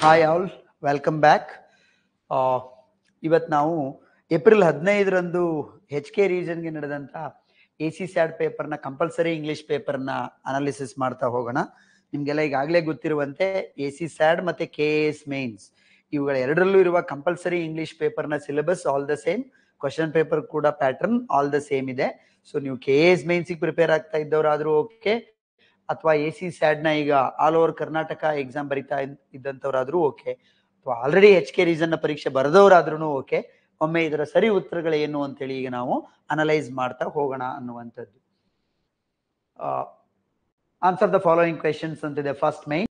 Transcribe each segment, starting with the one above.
Hi all, welcome back. ಇವತ್ತು ನಾವು April 15ರಂದು HK ರೀಜನ್ಗೆ ನಡೆದಂಥ ACSAT ಪೇಪರ್ನ ಕಂಪಲ್ಸರಿ ಇಂಗ್ಲಿಷ್ ಪೇಪರ್ನ ಅನಾಲಿಸಿಸ್ ಮಾಡ್ತಾ ಹೋಗೋಣ. ನಿಮಗೆಲ್ಲ ಈಗಾಗಲೇ ಗೊತ್ತಿರುವಂತೆ ACSAT ಮತ್ತು KAS ಮೇನ್ಸ್ ಇವುಗಳ ಎರಡರಲ್ಲೂ ಇರುವ ಕಂಪಲ್ಸರಿ ಇಂಗ್ಲಿಷ್ ಪೇಪರ್ನ syllabus all the same, question paper ಕೂಡ ಪ್ಯಾಟರ್ನ್ ಆಲ್ ದ ಸೇಮ್ ಇದೆ. ಸೊ ನೀವು KAS ಮೇನ್ಸಿಗೆ ಪ್ರಿಪೇರ್ ಆಗ್ತಾ ಇದ್ದವರಾದರೂ ಓಕೆ, ಅಥವಾ ACSAT ನ ಈಗ ಆಲ್ ಓವರ್ ಕರ್ನಾಟಕ ಎಕ್ಸಾಮ್ ಬರಿತಾ ಇದ್ದಂಥವ್ರಾದ್ರೂ ಓಕೆ, ಅಥವಾ ಆಲ್ರೆಡಿ HK ರೀಜನ್ ನ ಪರೀಕ್ಷೆ ಬರೆದವರಾದ್ರೂ ಓಕೆ. ಒಮ್ಮೆ ಇದರ ಸರಿ ಉತ್ತರಗಳೇನು ಅಂತೇಳಿ ಈಗ ನಾವು ಅನಲೈಸ್ ಮಾಡ್ತಾ ಹೋಗೋಣ ಅನ್ನುವಂಥದ್ದು. ಆನ್ಸರ್ ದ ಫಾಲೋಯಿಂಗ್ ಕ್ವೆಶನ್ಸ್ ಅಂತಿದೆ. First main,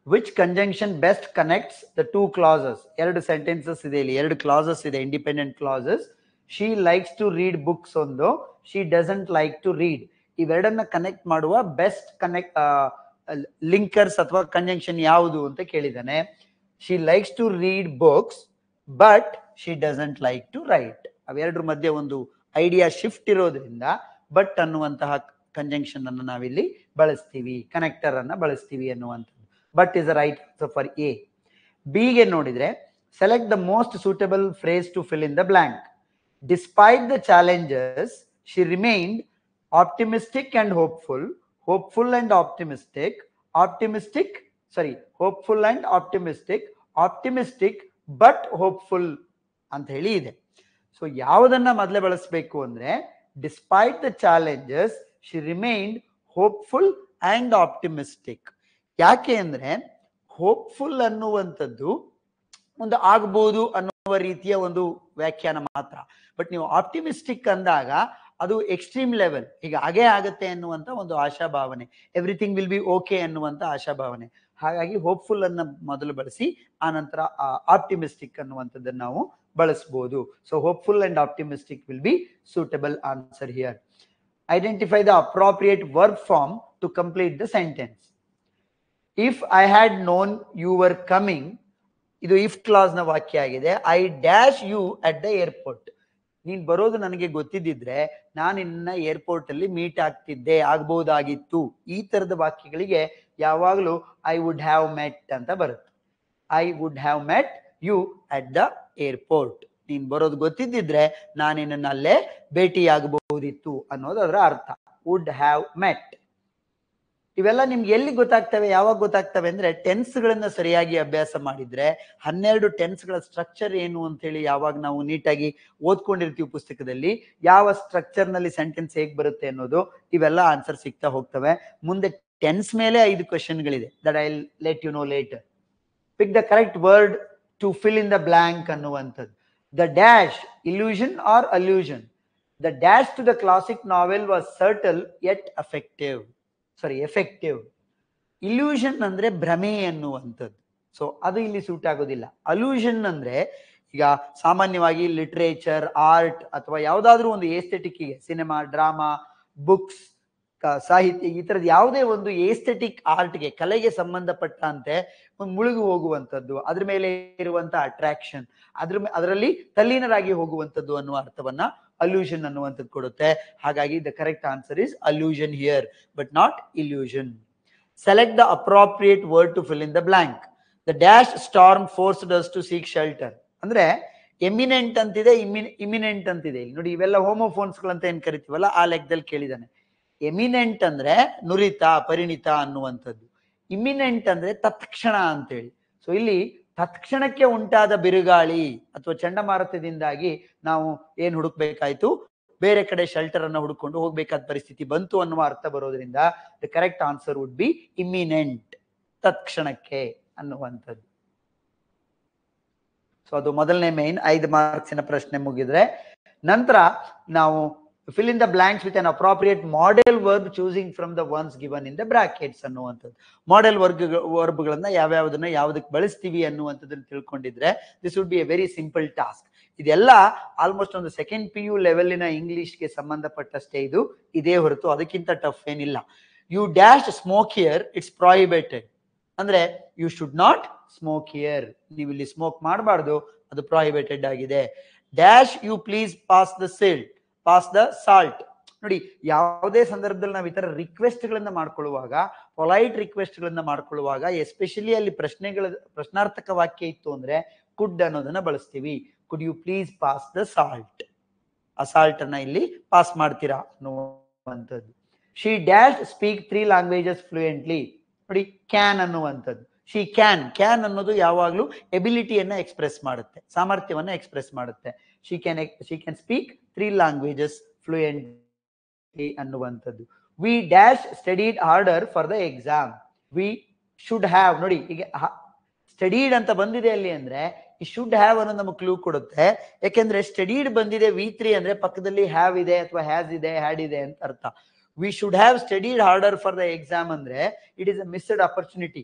which conjunction best connects the two clauses. ಎರಡು ಸೆಂಟೆನ್ಸಸ್ ಇದೆ ಇಲ್ಲಿ, ಎರಡು ಕ್ಲಾಸಸ್ ಇದೆ, independent clauses. She likes to read books ಒಂದು, she doesn't like to read. ಇವೆರಡನ್ನ ಕನೆಕ್ಟ್ ಮಾಡುವ ಬೆಸ್ಟ್ ಲಿಂಕರ್ಸ್ ಅಥವಾ ಕಂಜಂಕ್ಷನ್ ಯಾವುದು ಅಂತ ಕೇಳಿದಾನೆ. She likes to read books but she doesn't like to write. ಅವೆರಡರ ಮಧ್ಯೆ ಒಂದು ಐಡಿಯಾ ಶಿಫ್ಟ್ ಇರೋದ್ರಿಂದ ಬಟ್ ಅನ್ನುವಂತಹ ಕಂಜಂಕ್ಷನ್ ಅನ್ನು ನಾವಿಲ್ಲಿ ಬಳಸ್ತೀವಿ, ಕನೆಕ್ಟರ್ ಅನ್ನ ಬಳಸ್ತೀವಿ ಅನ್ನುವಂಥದ್ದು. But is the right answer for A. ಬಿಗೆ ನೋಡಿದ್ರೆ, select the most suitable phrase to fill in the blank. Despite the challenges she remained optimistic and hopeful, hopeful and optimistic, hopeful and optimistic, optimistic but hopeful ಅಂತ ಹೇಳಿ ಇದೆ. So ಯಾವುದನ್ನ ಮೊದಲೇ ಬಳಸಬೇಕು ಅಂದ್ರೆ, despite the challenges she remained hopeful and optimistic. ಯಾಕೆ ಅಂದ್ರೆ hopeful ಅನ್ನುವಂಥದ್ದು ಒಂದು ಆಗ್ಬೋದು ಅನ್ನುವ ರೀತಿಯ ಒಂದು ವ್ಯಾಖ್ಯಾನ ಮಾತ್ರ. ಬಟ್ ನೀವು ಆಪ್ಟಿಮಿಸ್ಟಿಕ್ ಅಂದಾಗ ಅದು ಎಕ್ಸ್ಟ್ರೀಮ್ ಲೆವೆಲ್, ಈಗ ಹಾಗೇ ಆಗತ್ತೆ ಅನ್ನುವಂಥ ಒಂದು ಆಶಾಭಾವನೆ, ಎವ್ರಿಥಿಂಗ್ ವಿಲ್ ಬಿ ಓಕೆ ಅನ್ನುವಂಥ ಆಶಾಭಾವನೆ. ಹಾಗಾಗಿ ಹೋಪ್ಫುಲ್ ಅನ್ನ ಮೊದಲು ಬಳಸಿ ಆನಂತರ ಆಪ್ಟಿಮಿಸ್ಟಿಕ್ ಅನ್ನುವಂಥದ್ದನ್ನು ನಾವು ಬಳಸಬಹುದು. So hopeful and optimistic will be suitable answer here. Identify the appropriate verb form to complete the sentence. If I had known you were coming, ಇದು ಇಫ್ ಕ್ಲಾಸ್ ನ ವಾಕ್ಯ ಆಗಿದೆ. I dash you at the airport. ನೀನ್ ಬರೋದು ನನಗೆ ಗೊತ್ತಿದ್ದಿದ್ರೆ ನಾನು ನಿನ್ನ airport ಅಲ್ಲಿ ಮೀಟ್ ಆಗಬಹುದಾಗಿತ್ತು. ಈ ತರದ ವಾಕ್ಯಗಳಿಗೆ ಯಾವಾಗಲೂ ಐ ವುಡ್ ಹ್ಯಾವ್ ಮೆಟ್ ಅಂತ ಬರುತ್ತೆ. I would have met you at the airport. ನೀನ್ ಬರೋದು ಗೊತ್ತಿದ್ದಿದ್ರೆ ನಾನು ನಿನ್ನ ಅಲ್ಲೇ ಭೇಟಿಯಾಗಬಹುದಿತ್ತು ಅನ್ನೋದು ಅದರ ಅರ್ಥ. ವುಡ್ ಹ್ಯಾವ್ ಮೆಟ್. ಇವೆಲ್ಲ ನಿಮ್ಗೆ ಎಲ್ಲಿ ಗೊತ್ತಾಗ್ತವೆ, ಯಾವಾಗ ಗೊತ್ತಾಗ್ತವೆ ಅಂದ್ರೆ ಟೆನ್ಸ್ ಗಳನ್ನ ಸರಿಯಾಗಿ ಅಭ್ಯಾಸ ಮಾಡಿದ್ರೆ, 12 ಟೆನ್ಸ್ಗಳ ಸ್ಟ್ರಕ್ಚರ್ ಏನು ಅಂತ ಹೇಳಿ ಯಾವಾಗ ನಾವು ನೀಟಾಗಿ ಓದ್ಕೊಂಡಿರ್ತೀವಿ ಪುಸ್ತಕದಲ್ಲಿ, ಯಾವ ಸ್ಟ್ರಕ್ಚರ್ ನಲ್ಲಿ ಸೆಂಟೆನ್ಸ್ ಹೇಗ್ ಬರುತ್ತೆ ಅನ್ನೋದು, ಇವೆಲ್ಲ ಆನ್ಸರ್ ಸಿಗ್ತಾ ಹೋಗ್ತವೆ. ಮುಂದೆ ಟೆನ್ಸ್ ಮೇಲೆ 5 ಕ್ವೆಶನ್ಗಳಿದೆ, that I let you know later. Pick the correct word to fill in the blank ಅನ್ನುವಂಥದ್ದು. The dash, illusion or allusion. The dash to the classic novel was subtle yet effective. Illusion ಅಂದ್ರೆ ಭ್ರಮೆ ಅನ್ನುವಂಥದ್ದು. So ಅದು ಇಲ್ಲಿ suit ಆಗೋದಿಲ್ಲ. ಅಲ್ಯೂಷನ್ ಅಂದ್ರೆ ಈಗ ಸಾಮಾನ್ಯವಾಗಿ ಲಿಟ್ರೇಚರ್, ಆರ್ಟ್ ಅಥವಾ ಯಾವ್ದಾದ್ರು ಒಂದು ಏಸ್ಥೆಟಿಕ್ಗೆ, ಸಿನಿಮಾ, ಡ್ರಾಮಾ, ಬುಕ್ಸ್, ಸಾಹಿತ್ಯ, ಈ ತರದ ಯಾವುದೇ ಒಂದು ಏಸ್ಥೆಟಿಕ್ ಆರ್ಟ್ಗೆ, ಕಲೆಗೆ ಸಂಬಂಧಪಟ್ಟಂತೆ ಒಂದು ಮುಳುಗು ಹೋಗುವಂಥದ್ದು, ಅದ್ರ ಮೇಲೆ ಇರುವಂತ ಅಟ್ರಾಕ್ಷನ್, ಅದರಲ್ಲಿ ತಲ್ಲೀನರಾಗಿ ಹೋಗುವಂಥದ್ದು ಅನ್ನುವ ಅರ್ಥವನ್ನ ಅಲ್ಯೂಷನ್ ಅನ್ನುವಂಥದ್ದು ಕೊಡುತ್ತೆ. ಹಾಗಾಗಿ the correct answer is allusion here, but not illusion. Select the appropriate word to fill in the blank. The dash storm forced us to seek shelter. ಅಂದ್ರೆ ಎಮಿನೆಂಟ್ ಅಂತಿದೆ, ಇಮಿನೆಂಟ್ ಅಂತಿದೆ. ಇಲ್ಲಿ ನೋಡಿ, ಇವೆಲ್ಲ ಹೋಮೋಫೋನ್ಸ್ ಗಳಂತ ಏನ್ ಕರಿತೀವಲ್ಲ, ಆ ಲೆಕ್ಕದಲ್ಲಿ ಕೇಳಿದಾನೆ. ಎಮಿನೆಂಟ್ ಅಂದ್ರೆ ನುರಿತ, ಪರಿಣಿತ ಅನ್ನುವಂಥದ್ದು. ಇಮಿನೆಂಟ್ ಅಂದ್ರೆ ತತ್ಕ್ಷಣ ಅಂತೇಳಿ. ಸೊ ಇಲ್ಲಿ ತತ್ಕ್ಷಣಕ್ಕೆ ಉಂಟಾದ ಬಿರುಗಾಳಿ ಅಥವಾ ಚಂಡಮಾರುತದಿಂದಾಗಿ ನಾವು ಏನ್ ಹುಡುಕ್ಬೇಕಾಯ್ತು, ಬೇರೆ ಕಡೆ ಶೆಲ್ಟರ್ ಅನ್ನ ಹುಡುಕೊಂಡು ಹೋಗ್ಬೇಕಾದ ಪರಿಸ್ಥಿತಿ ಬಂತು ಅನ್ನುವ ಅರ್ಥ ಬರೋದ್ರಿಂದ the correct answer would be imminent, ತತ್ಕ್ಷಣಕ್ಕೆ ಅನ್ನುವಂಥದ್ದು. ಸೊ ಅದು ಮೊದಲನೇ ಮೇನ್ 5 ಮಾರ್ಕ್ಸಿನ ಪ್ರಶ್ನೆ ಮುಗಿದ್ರೆ, ನಂತರ ನಾವು fill in the blanks with an appropriate model verb choosing from the ones given in the brackets ಅನ್ನುವಂಥದ್ದು. ಮಾಡೆಲ್ ವರ್ಬ್ಗಳನ್ನ ಯಾವ್ಯಾವುದನ್ನ ಯಾವ್ದಕ್ಕೆ ಬಳಸ್ತೀವಿ ಅನ್ನುವಂಥದ್ದನ್ನು ತಿಳ್ಕೊಂಡಿದ್ರೆ this would be a very simple task. ಇದೆಲ್ಲ ಆಲ್ಮೋಸ್ಟ್ ಒಂದು ಸೆಕೆಂಡ್ PU ಲೆವೆಲಿನ ಇಂಗ್ಲಿಷ್ಗೆ ಸಂಬಂಧಪಟ್ಟಷ್ಟೇ ಇದು, ಇದೇ ಹೊರತು ಅದಕ್ಕಿಂತ ಟಫ್ ಏನಿಲ್ಲ. You dash smoke here, it's prohibited. ಅಂದ್ರೆ you should not smoke here, ನೀವು ಇಲ್ಲಿ ಸ್ಮೋಕ್ ಮಾಡಬಾರ್ದು, ಅದು ಪ್ರಾಹಿಬಿಟೆಡ್ ಆಗಿದೆ. Dash you please pass the salt. ನೋಡಿ, ಯಾವುದೇ ಸಂದರ್ಭದಲ್ಲಿ ನಾವು ಈ ತರ ರಿಕ್ವೆಸ್ಟ್ ಗಳನ್ನ ಮಾಡ್ಕೊಳ್ಳುವಾಗ, ಪೊಲೈಟ್ ರಿಕ್ವೆಸ್ಟ್ ಗಳನ್ನ ಮಾಡ್ಕೊಳ್ಳುವಾಗ, ಎಸ್ಪೆಷಲಿ ಅಲ್ಲಿ ಪ್ರಶ್ನಾರ್ಥಕ ವಾಕ್ಯ ಇತ್ತು ಅಂದ್ರೆ ಕುಡ್ ಅನ್ನೋದನ್ನ ಬಳಸ್ತೀವಿ. Could you please pass the salt, ಆ ಸಾಲ್ಟ್ ಅನ್ನ ಇಲ್ಲಿ ಪಾಸ್ ಮಾಡ್ತೀರಾ ಅನ್ನುವಂಥದ್ದು. She dash speak 3 languages fluently. ನೋಡಿ, ಕ್ಯಾನ್ ಅನ್ನುವಂಥದ್ದು. ಶಿ ಕ್ಯಾನ್ ಅನ್ನೋದು ಯಾವಾಗ್ಲೂ ಎಬಿಲಿಟಿಯನ್ನ ಎಕ್ಸ್ಪ್ರೆಸ್ ಮಾಡುತ್ತೆ, ಸಾಮರ್ಥ್ಯವನ್ನ ಎಕ್ಸ್ಪ್ರೆಸ್ ಮಾಡುತ್ತೆ. She can speak 3 languages fluently ಅನ್ನುವಂಥದ್ದು. We dash studied harder for the exam. We should have. ನೋಡಿ, ಈಗ ಸ್ಟಡೀಡ್ ಅಂತ ಬಂದಿದೆ ಅಲ್ಲಿ ಅಂದ್ರೆ ಈ ಶುಡ್ ಹ್ಯಾವ್ ಅನ್ನೋದು ನಮಗೆ ಕ್ಲೂ ಕೊಡುತ್ತೆ. ಯಾಕೆಂದ್ರೆ ಸ್ಟಡೀಡ್ ಬಂದಿದೆ V3 ಅಂದ್ರೆ ಪಕ್ಕದಲ್ಲಿ ಹ್ಯಾವ್ ಇದೆ ಅಥವಾ ಹ್ಯಾಸ್ ಇದೆ, ಹ್ಯಾಡ್ ಇದೆ ಅಂತ ಅರ್ಥ. We should have studied harder for the exam ಅಂದ್ರೆ it is a missed opportunity.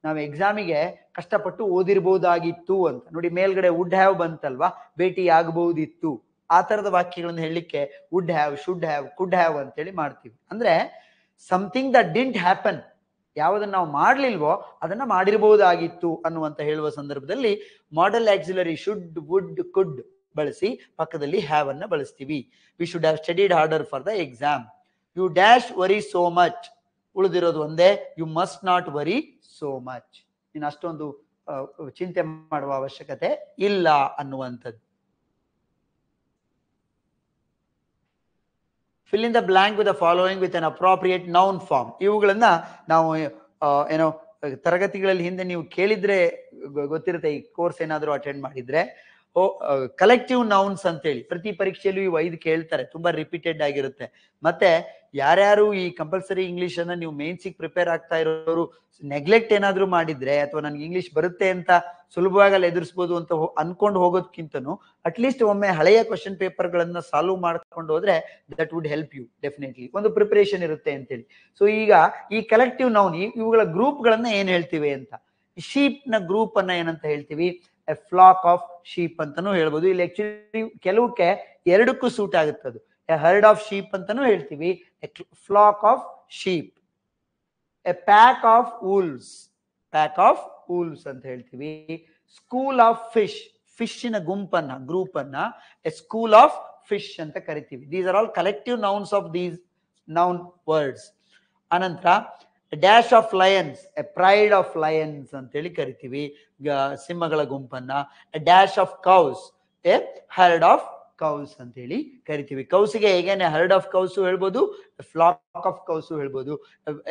ನಾವು ಎಕ್ಸಾಮಿಗೆ ಕಷ್ಟಪಟ್ಟು ಓದಿರ್ಬಹುದಾಗಿತ್ತು ಅಂತ. ನೋಡಿ, ಮೇಲ್ಗಡೆ ವುಡ್ ಹ್ಯಾವ್ ಬಂತಲ್ವಾ, ಭೇಟಿ ಆಗಬಹುದಿತ್ತು. ಆ ತರದ ವಾಕ್ಯಗಳನ್ನು ಹೇಳಲಿಕ್ಕೆ would have, should have, could have ಅಂತೇಳಿ ಮಾಡ್ತೀವಿ. ಅಂದ್ರೆ ಸಮಥಿಂಗ್ ದಟ್ ಡಿಂಟ್ ಹ್ಯಾಪನ್, ಯಾವುದನ್ನ ನಾವು ಮಾಡ್ಲಿಲ್ವೋ ಅದನ್ನ ಮಾಡಿರಬಹುದಾಗಿತ್ತು ಅನ್ನುವಂತ ಹೇಳುವ ಸಂದರ್ಭದಲ್ಲಿ modal auxiliary should, would, could ಬಳಸಿ ಪಕ್ಕದಲ್ಲಿ ಹ್ಯಾವ್ ಅನ್ನ ಬಳಸ್ತೀವಿ. We should have studied harder for the exam. You dash worry so much. ಉಳಿದಿರೋದು ಒಂದೇ, you must not worry so much. ಇನ್ನು ಅಷ್ಟೊಂದು ಚಿಂತೆ ಮಾಡುವ ಅವಶ್ಯಕತೆ ಇಲ್ಲ ಅನ್ನುವಂಥದ್ದು. fill in the blank with the following with an appropriate noun form. ಇವುಗಳನ್ನ ನಾವು ಏನೋ ತರಗತಿಗಳಲ್ಲಿ ಹಿಂದೆ ನೀವು ಕೇಳಿದ್ರೆ ಗೊತ್ತಿರುತ್ತೆ, ಈ ಕೋರ್ಸ್ ಏನಾದ್ರು ಅಟೆಂಡ್ ಮಾಡಿದ್ರೆ. ಕಲೆಕ್ಟಿವ್ ನೌನ್ಸ್ ಅಂತೇಳಿ ಪ್ರತಿ ಪರೀಕ್ಷೆಯಲ್ಲೂ ಇವು 5 ಕೇಳ್ತಾರೆ, ತುಂಬಾ ರಿಪೀಟೆಡ್ ಆಗಿರುತ್ತೆ. ಮತ್ತೆ ಯಾರ್ಯಾರು ಈ ಕಂಪಲ್ಸರಿ ಇಂಗ್ಲಿಷ್ ಅನ್ನ ನೀವು ಮೇನ್ಸಿಗೆ ಪ್ರಿಪೇರ್ ಆಗ್ತಾ ಇರೋರು ನೆಗ್ಲೆಕ್ಟ್ ಏನಾದ್ರು ಮಾಡಿದ್ರೆ, ಅಥವಾ ನನ್ಗೆ ಇಂಗ್ಲಿಷ್ ಬರುತ್ತೆ ಅಂತ ಸುಲಭವಾಗಿ ಅಲ್ಲಿ ಎದುರಿಸಬಹುದು ಅಂತ ಅನ್ಕೊಂಡು ಹೋಗೋದಕ್ಕಿಂತನೂ ಅಟ್ಲೀಸ್ಟ್ ಒಮ್ಮೆ ಹಳೆಯ ಕ್ವಶನ್ ಪೇಪರ್ ಗಳನ್ನ ಸಾಲ್ವ್ ಮಾಡ್ಕೊಂಡು ಹೋದ್ರೆ that would help you definitely. ಒಂದು ಪ್ರಿಪರೇಷನ್ ಇರುತ್ತೆ ಅಂತೇಳಿ. ಸೊ ಈಗ ಈ ಕಲೆಕ್ಟಿವ್ ನೌನ್, ಇವುಗಳ ಗ್ರೂಪ್ ಗಳನ್ನ ಏನ್ ಹೇಳ್ತೀವಿ ಅಂತ. ಶೀಪ್ ನ ಗ್ರೂಪ್ ಅನ್ನ ಏನಂತ ಹೇಳ್ತೀವಿ, ಎ ಫ್ಲಾಕ್ ಆಫ್ ಶೀಪ್ ಅಂತಾನೂ ಹೇಳ್ಬೋದು. ಇಲ್ಲಿ ಆಕ್ಚುಲಿ ಕೆಲವಕ್ಕೆ ಎರಡಕ್ಕೂ ಸೂಟ್ ಆಗುತ್ತದು. ಎ ಹರ್ಡ್ ಆಫ್ ಶೀಪ್ ಅಂತಾನೂ ಹೇಳ್ತೀವಿ, a flock of sheep. A pack of wolves, pack of wolves ಅಂತ ಹೇಳ್ತೀವಿ. ಸ್ಕೂಲ್ ಆಫ್ ಫಿಶ್, ಫಿಶ್ನ ಗುಂಪನ್ನ, ಗ್ರೂಪ್ ಅನ್ನ ಎ ಸ್ಕೂಲ್ ಆಫ್ ಫಿಶ್ ಅಂತ ಕರಿತೀವಿ. These are all collective nouns of these noun words. ಅನಂತರ dash of lions, a pride of lions ಅಂತೇಳಿ ಕರಿತೀವಿ ಸಿಂಹಗಳ ಗುಂಪನ್ನ. Dash of cows, a herd of cows ಅಂತ ಹೇಳಿ ಕರಿತೀವಿ. ಕೌಸಿಗೆ ಹೇಗೇನೆ ಹರ್ಡ್ ಆಫ್ ಕೌಸು ಹೇಳ್ಬೋದು, ಫ್ಲಾಕ್ ಆಫ್ ಕೌಸು ಹೇಳ್ಬೋದು,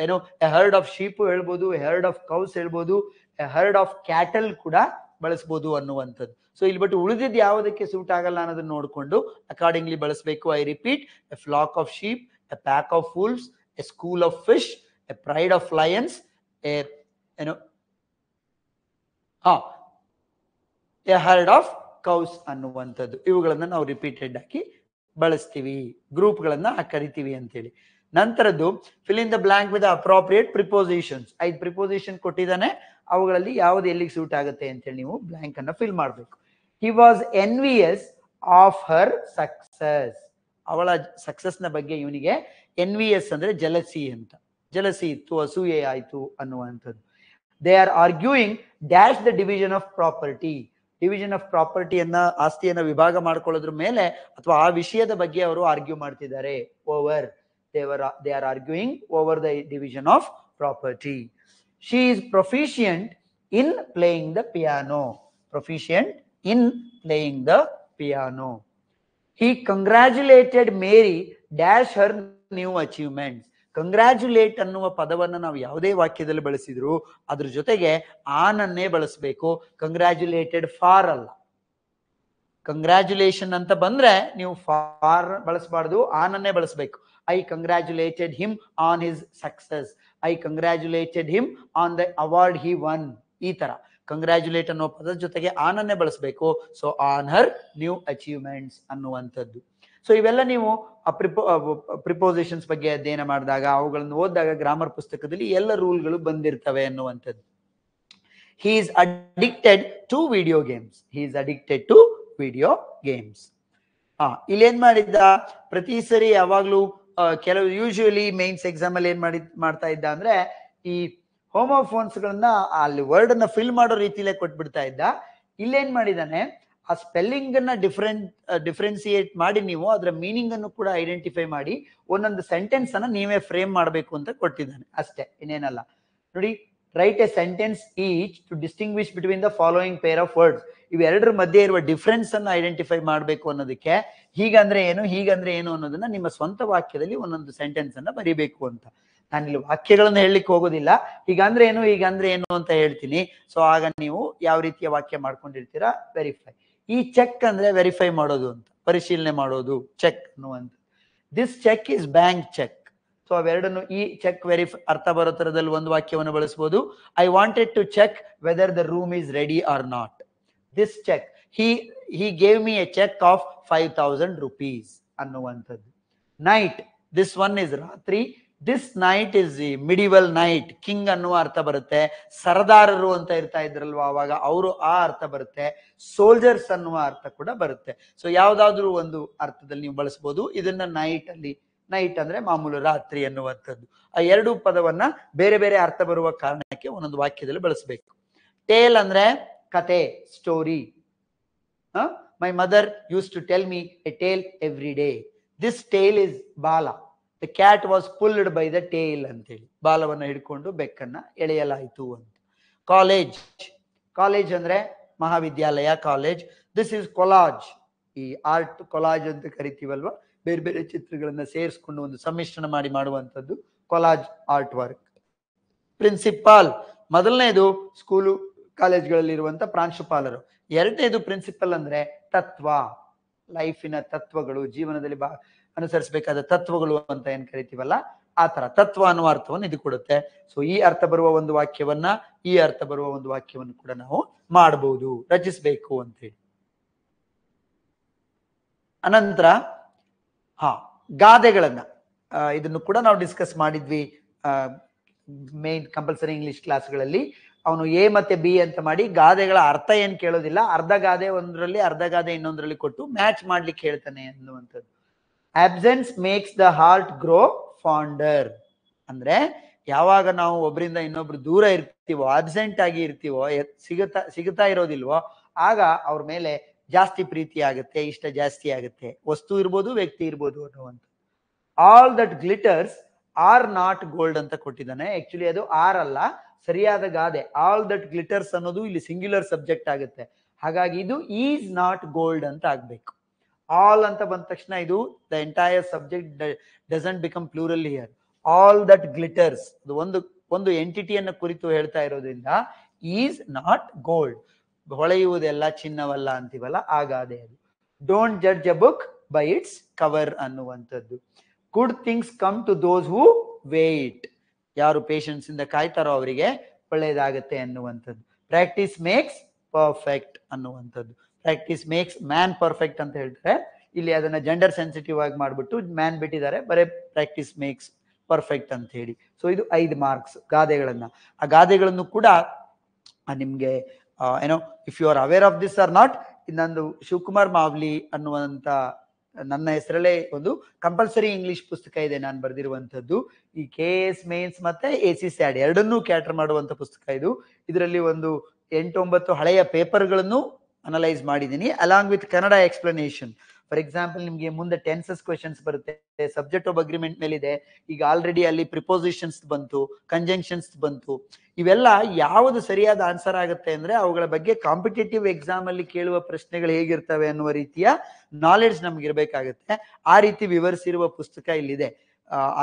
ಏನೋ ಎ ಹರ್ಡ್ ಆಫ್ ಶೀಪ್ ಹೇಳ್ಬೋದು, ಎ ಹರ್ಡ್ ಆಫ್ ಕೌಸ್ ಹೇಳ್ಬೋದು, ಎ ಹರ್ಡ್ ಆಫ್ ಕ್ಯಾಟಲ್ ಕೂಡ ಬಳಸ್ಬೋದು ಅನ್ನುವಂಥದ್ದು. ಸೊ ಇಲ್ಲಿ ಬಟ್ ಉಳಿದಿದ್ದು ಯಾವುದಕ್ಕೆ ಸೂಟ್ ಆಗಲ್ಲ ಅನ್ನೋದನ್ನ ನೋಡ್ಕೊಂಡು ಅಕಾರ್ಡಿಂಗ್ಲಿ ಬಳಸಬೇಕು. I repeat, a flock of sheep, a pack of wolves, a school of fish, a pride of lions, a herd of cows ಅನ್ನುವಂಥದ್ದು. ಇವುಗಳನ್ನ ನಾವು ರಿಪೀಟೆಡ್ ಆಗಿ ಬಳಸ್ತೀವಿ, ಗ್ರೂಪ್ ಗಳನ್ನ ಕರಿತೀವಿ ಅಂತೇಳಿ. ನಂತರದ್ದು fill in the blank with appropriate prepositions. 5 preposition ಕೊಟ್ಟಿದ್ದಾನೆ, ಅವುಗಳಲ್ಲಿ ಯಾವ್ದು ಎಲ್ಲಿಗೆ ಸೂಟ್ ಆಗುತ್ತೆ ಅಂತೇಳಿ ನೀವು ಬ್ಲಾಂಕ್ ಅನ್ನ ಫಿಲ್ ಮಾಡಬೇಕು. He was envious of her success. ಅವಳ ಸಕ್ಸಸ್ ನ ಬಗ್ಗೆ ಇವನಿಗೆ ಎನ್ವಿಯಸ್ ಅಂದ್ರೆ ಜಲಸಿ ಅಂತ, ಜಲಸಿ ಇತ್ತು, ಅಸೂಯೆ ಆಯ್ತು ಅನ್ನುವಂಥದ್ದು. They are arguing dash the division of property. Division of ಪ್ರಾಪರ್ಟಿಯನ್ನ, ಆಸ್ತಿಯನ್ನ ವಿಭಾಗ ಮಾಡ್ಕೊಳ್ಳೋದ್ರ ಮೇಲೆ ಅಥವಾ ಆ ವಿಷಯದ ಬಗ್ಗೆ ಅವರು ಆರ್ಗ್ಯೂ ಮಾಡ್ತಿದ್ದಾರೆ. Over, they are arguing over the division of property. She is proficient in playing the piano. Proficient in playing the piano. He congratulated Mary dash her new achievements. Congratulate ಅನ್ನುವ ಪದವನ್ನ ನಾವು ಯಾವುದೇ ವಾಕ್ಯದಲ್ಲಿ ಬಳಸಿದ್ರು ಅದ್ರ ಜೊತೆಗೆ ಆನನ್ನೇ ಬಳಸಬೇಕು, ಕಂಗ್ರ್ಯಾಚುಲೇಟೆಡ್ ಫಾರ್ ಅಲ್ಲ. ಕಂಗ್ರ್ಯಾಚುಲೇಷನ್ ಅಂತ ಬಂದ್ರೆ ನೀವು ಫಾರ್ ಬಳಸಬಾರ್ದು, ಆನನ್ನೇ ಬಳಸಬೇಕು. I congratulated him on his success, I congratulated him on the award he one. ಈ ತರ ಕಂಗ್ರ್ಯಾಚುಲೇಟ್ ಅನ್ನೋ ಪದದ ಜೊತೆಗೆ ಆನನ್ನೇ ಬಳಸಬೇಕು. So on her new achievements ಅನ್ನುವಂಥದ್ದು. ಸೊ ಇವೆಲ್ಲ ನೀವು ಪ್ರಿಪೋಸಿಷನ್ಸ್ ಬಗ್ಗೆ ಅಧ್ಯಯನ ಮಾಡಿದಾಗ, ಅವುಗಳನ್ನು ಓದಿದಾಗ ಗ್ರಾಮರ್ ಪುಸ್ತಕದಲ್ಲಿ ಎಲ್ಲ ರೂಲ್ಗಳು ಬಂದಿರ್ತವೆ ಅನ್ನುವಂಥದ್ದು. He is addicted to video games. He is addicted to video games. ಇಲ್ಲೇನ್ ಮಾಡಿದ್ದ, ಪ್ರತಿ ಸರಿ ಯಾವಾಗ್ಲೂ ಕೆಲವು ಯೂಶುವಲಿ ಮೇನ್ಸ್ ಎಕ್ಸಾಮ್ ಅಲ್ಲಿ ಏನ್ ಮಾಡ್ತಾ ಇದ್ದ ಅಂದ್ರೆ ಈ ಹೋಮೋಫೋನ್ಸ್ ಗಳನ್ನ ಅಲ್ಲಿ ವರ್ಡ್ ಅನ್ನ ಫಿಲ್ ಮಾಡೋ ರೀತಿಲೇ ಕೊಟ್ಬಿಡ್ತಾ ಇದ್ದ. ಇಲ್ಲೇನ್ ಮಾಡಿದಾನೆ, ಆ ಸ್ಪೆಲ್ಲಿಂಗ್ ಅನ್ನ ಡಿಫ್ರೆನ್ಸಿಯೇಟ್ ಮಾಡಿ ನೀವು ಅದರ ಮೀನಿಂಗ್ ಅನ್ನು ಕೂಡ ಐಡೆಂಟಿಫೈ ಮಾಡಿ ಒಂದೊಂದು ಸೆಂಟೆನ್ಸ್ ಅನ್ನ ನೀವೇ ಫ್ರೇಮ್ ಮಾಡಬೇಕು ಅಂತ ಕೊಟ್ಟಿದ್ದಾನೆ ಅಷ್ಟೇ, ಇನ್ನೇನಲ್ಲ. ನೋಡಿ, write a sentence each to distinguish between the following pair of words. ಇವೆರಡರ ಮಧ್ಯೆ ಇರುವ ಡಿಫ್ರೆನ್ಸ್ ಅನ್ನು ಐಡೆಂಟಿಫೈ ಮಾಡಬೇಕು ಅನ್ನೋದಕ್ಕೆ ಹೀಗಂದ್ರೆ ಏನು ಹೀಗಂದ್ರೆ ಏನು ಅನ್ನೋದನ್ನ ನಿಮ್ಮ ಸ್ವಂತ ವಾಕ್ಯದಲ್ಲಿ ಒಂದೊಂದು ಸೆಂಟೆನ್ಸ್ ಅನ್ನ ಬರಿಬೇಕು ಅಂತ. ನಾನಿಲ್ಲಿ ವಾಕ್ಯಗಳನ್ನು ಹೇಳಲಿಕ್ಕೆ ಹೋಗೋದಿಲ್ಲ, ಹೀಗಂದ್ರೆ ಏನು ಹೀಗಂದ್ರೆ ಏನು ಅಂತ ಹೇಳ್ತೀನಿ. ಸೊ ಆಗ ನೀವು ಯಾವ ರೀತಿಯ ವಾಕ್ಯ ಮಾಡ್ಕೊಂಡಿರ್ತೀರಾ, ವೆರಿಫೈ. ಈ ಚೆಕ್ ಅಂದ್ರೆ ವೆರಿಫೈ ಮಾಡೋದು ಅಂತ, ಪರಿಶೀಲನೆ ಮಾಡೋದು, ಚೆಕ್ ಅನ್ನುವಂಥ. This cheque is bank cheque. So ಅವೆರಡನ್ನು ಈ ಚೆಕ್ ವೆರಿಫೈ ಅರ್ಥ ಬರೋ ತರದಲ್ಲಿ ಒಂದು ವಾಕ್ಯವನ್ನು ಬಳಸಬಹುದು. I wanted to check whether the room is ready or not. This cheque, he gave me a check of 5,000 rupees ಅನ್ನುವಂಥದ್ದು. ನೈಟ್, ದಿಸ್ ಒನ್ ಇಸ್ ರಾತ್ರಿ. This knight is the medieval knight. King ಅನ್ನುವ ಅರ್ಥ ಬರುತ್ತೆ. ಸರದಾರರು ಅಂತ ಇರ್ತಾ ಇದ್ರಲ್ವಾ ಅವಾಗ, ಅವರು ಆ ಅರ್ಥ ಬರುತ್ತೆ. ಸೋಲ್ಜರ್ಸ್ ಅನ್ನುವ ಅರ್ಥ ಕೂಡ ಬರುತ್ತೆ. ಸೊ ಯಾವ್ದಾದ್ರು ಒಂದು ಅರ್ಥದಲ್ಲಿ ನೀವು ಬಳಸಬಹುದು ಇದನ್ನ. ನೈಟ್ ಅಲ್ಲಿ, ನೈಟ್ ಅಂದ್ರೆ ಮಾಮೂಲು ರಾತ್ರಿ ಅನ್ನುವಂಥದ್ದು. ಆ ಎರಡು ಪದವನ್ನ ಬೇರೆ ಬೇರೆ ಅರ್ಥ ಬರುವ ಕಾರಣಕ್ಕೆ ಒಂದೊಂದು ವಾಕ್ಯದಲ್ಲಿ ಬಳಸಬೇಕು. ಟೇಲ್ ಅಂದ್ರೆ ಕತೆ, story. My mother used to tell me a tale every day. This tail is ಬಾಲ. The cat was pulled by the tail ಅಂತೇಳಿ, ಬಾಲವನ್ನ ಹಿಡ್ಕೊಂಡು ಬೆಕ್ಕನ್ನ ಎಳೆಯಲಾಯಿತು ಅಂತ. ಕಾಲೇಜ್, ಕಾಲೇಜ್ ಅಂದ್ರೆ ಮಹಾವಿದ್ಯಾಲಯ, ಕಾಲೇಜ್. This is collage. ಈ ಆರ್ಟ್ ಕೊಲಾಜ್ ಅಂತ ಕರಿತೀವಲ್ವಾ, ಬೇರೆ ಬೇರೆ ಚಿತ್ರಗಳನ್ನ ಸೇರಿಸ್ಕೊಂಡು ಒಂದು ಸಮ್ಮಿಶ್ರಣ ಮಾಡಿ ಮಾಡುವಂಥದ್ದು ಕೊಲಾಜ್ ಆರ್ಟ್ ವರ್ಕ್. ಪ್ರಿನ್ಸಿಪಾಲ್, ಮೊದಲನೇದು ಸ್ಕೂಲು ಕಾಲೇಜ್ಗಳಲ್ಲಿ ಇರುವಂತ ಪ್ರಾಂಶುಪಾಲರು. ಎರಡನೇದು ಪ್ರಿನ್ಸಿಪಲ್ ಅಂದ್ರೆ ತತ್ವ, ಲೈಫಿನ ತತ್ವಗಳು, ಜೀವನದಲ್ಲಿ ಅನುಸರಿಸಬೇಕಾದ ತತ್ವಗಳು ಅಂತ ಏನ್ ಕರಿತೀವಲ್ಲ ಆ ತರ ತತ್ವ ಅನ್ನುವ ಅರ್ಥವನ್ನು ಇದು ಕೊಡುತ್ತೆ. ಸೊ ಈ ಅರ್ಥ ಬರುವ ಒಂದು ವಾಕ್ಯವನ್ನ, ಈ ಅರ್ಥ ಬರುವ ಒಂದು ವಾಕ್ಯವನ್ನು ಕೂಡ ನಾವು ಮಾಡಬಹುದು, ರಚಿಸಬೇಕು ಅಂತ ಹೇಳಿ. ಅನಂತರ ಗಾದೆಗಳನ್ನ ಇದನ್ನು ಕೂಡ ನಾವು ಡಿಸ್ಕಸ್ ಮಾಡಿದ್ವಿ ಮೇನ್ ಕಂಪಲ್ಸರಿ ಇಂಗ್ಲಿಷ್ ಕ್ಲಾಸ್ಗಳಲ್ಲಿ. ಅವನು ಎ ಮತ್ತೆ ಬಿ ಅಂತ ಮಾಡಿ ಗಾದೆಗಳ ಅರ್ಥ ಏನ್ ಕೇಳೋದಿಲ್ಲ, ಅರ್ಧ ಗಾದೆ ಒಂದರಲ್ಲಿ ಅರ್ಧ ಗಾದೆ ಇನ್ನೊಂದರಲ್ಲಿ ಕೊಟ್ಟು ಮ್ಯಾಚ್ ಮಾಡ್ಲಿಕ್ಕೆ ಹೇಳ್ತಾನೆ ಅನ್ನುವಂಥದ್ದು. Absence makes the heart grow fonder. ಅಂದ್ರೆ ಯಾವಾಗ ನಾವು ಒಬ್ಬರಿಂದ ಇನ್ನೊಬ್ರು ದೂರ ಇರ್ತೀವೋ, ಆಬ್ಸೆಂಟ್ ಆಗಿ ಇರ್ತೀವೋ, ಸಿಗುತ್ತಾ ಇರೋದಿಲ್ವೋ, ಆಗ ಅವ್ರ ಮೇಲೆ ಜಾಸ್ತಿ ಪ್ರೀತಿ ಆಗುತ್ತೆ, ಇಷ್ಟ ಜಾಸ್ತಿ ಆಗುತ್ತೆ. ವಸ್ತು ಇರ್ಬೋದು, ವ್ಯಕ್ತಿ ಇರ್ಬೋದು ಅನ್ನುವಂಥ. All that glitters are not gold ಅಂತ ಕೊಟ್ಟಿದ್ದಾನೆ. ಆಕ್ಚುಲಿ ಅದು ಆರ್ ಅಲ್ಲ, ಸರಿಯಾದ ಗಾದೆ. ಆಲ್ ದಟ್ ಗ್ಲಿಟರ್ಸ್ ಅನ್ನೋದು ಇಲ್ಲಿ ಸಿಂಗ್ಯುಲರ್ ಸಬ್ಜೆಕ್ಟ್ ಆಗುತ್ತೆ. ಹಾಗಾಗಿ ಇದು ಈಸ್ ನಾಟ್ ಗೋಲ್ಡ್ ಅಂತ ಆಗ್ಬೇಕು. ಆಲ್ ಅಂತ ಬಂದ ತಕ್ಷಣ ಇದು the entire subject doesn't become plural here. All that glitters ಒಂದು ಎಂಟಿಟಿಯನ್ನು ಕುರಿತು ಹೇಳ್ತಾ ಇರೋದ್ರಿಂದ ಈಸ್ ನಾಟ್ ಗೋಲ್ಡ್, ಹೊಳೆಯುವುದೆಲ್ಲ ಚಿನ್ನವಲ್ಲ ಅಂತೀವಲ್ಲ ಆ ಗಾದೆ ಅದು. Don't judge a book by its cover ಅನ್ನುವಂಥದ್ದು. Good things come to those who wait. ಯಾರು ಪೇಷನ್ಸ್ ಇಂದ ಕಾಯ್ತಾರೋ ಅವರಿಗೆ ಒಳ್ಳೇದಾಗತ್ತೆ ಅನ್ನುವಂಥದ್ದು. ಪ್ರಾಕ್ಟೀಸ್ ಮೇಕ್ಸ್ ಪರ್ಫೆಕ್ಟ್ ಅನ್ನುವಂಥದ್ದು. ಪ್ರಾಕ್ಟೀಸ್ ಮೇಕ್ಸ್ ಮ್ಯಾನ್ ಪರ್ಫೆಕ್ಟ್ ಅಂತ ಹೇಳ್ತಾರೆ. ಇಲ್ಲಿ ಅದನ್ನ ಜೆಂಡರ್ ಸೆನ್ಸಿಟಿವ್ ಆಗಿ ಮಾಡ್ಬಿಟ್ಟು ಮ್ಯಾನ್ ಬಿಟ್ಟಿದ್ದಾರೆ, ಬರೇ ಪ್ರಾಕ್ಟೀಸ್ ಮೇಕ್ಸ್ ಪರ್ಫೆಕ್ಟ್ ಅಂತ ಹೇಳಿ. ಸೊ ಇದು 5 ಮಾರ್ಕ್ಸ್ ಗಾದೆಗಳನ್ನ. ಆ ಗಾದೆಗಳನ್ನು ಕೂಡ ನಿಮ್ಗೆ ಏನೋ if you are aware of this or not, ಇನ್ನೊಂದು ಶಿವಕುಮಾರ್ ಮಾವ್ಲಿ ಅನ್ನುವಂತ ನನ್ನ ಹೆಸರಲ್ಲೇ ಒಂದು ಕಂಪಲ್ಸರಿ ಇಂಗ್ಲಿಷ್ ಪುಸ್ತಕ ಇದೆ ನಾನು ಬರೆದಿರುವಂತದ್ದು. ಈ KS ಮೇನ್ಸ್ ಮತ್ತೆ AC SAD ಎರಡನ್ನೂ ಕ್ಯಾಟರ್ ಮಾಡುವಂತ ಪುಸ್ತಕ ಇದು. ಇದರಲ್ಲಿ ಒಂದು 8-9 ಹಳೆಯ ಪೇಪರ್ಗಳನ್ನು ಅನಲೈಸ್ ಮಾಡಿದ್ದೀನಿ along with Kannada explanation. For example, ನಿಮ್ಗೆ ಮುಂದೆ ಟೆನ್ಸಸ್ ಕ್ವೆಶನ್ಸ್ ಬರುತ್ತೆ, ಸಬ್ಜೆಕ್ಟ್ ಆಫ್ ಅಗ್ರಿಮೆಂಟ್ ಮೇಲಿದೆ. ಈಗ ಆಲ್ರೆಡಿ ಅಲ್ಲಿ ಪ್ರಿಪೋಸಿಷನ್ಸ್ ಬಂತು, ಕಂಜಂಕ್ಷನ್ಸ್ ಬಂತು. ಇವೆಲ್ಲ ಯಾವುದು ಸರಿಯಾದ ಆನ್ಸರ್ ಆಗುತ್ತೆ ಅಂದ್ರೆ ಅವುಗಳ ಬಗ್ಗೆ ಕಾಂಪಿಟೇಟಿವ್ ಎಕ್ಸಾಮ್ ಅಲ್ಲಿ ಕೇಳುವ ಪ್ರಶ್ನೆಗಳು ಹೇಗಿರ್ತವೆ ಅನ್ನುವ ರೀತಿಯ ನಾಲೆಡ್ಜ್ ನಮ್ಗೆ ಇರಬೇಕಾಗುತ್ತೆ. ಆ ರೀತಿ ವಿವರಿಸಿರುವ ಪುಸ್ತಕ ಇಲ್ಲಿದೆ.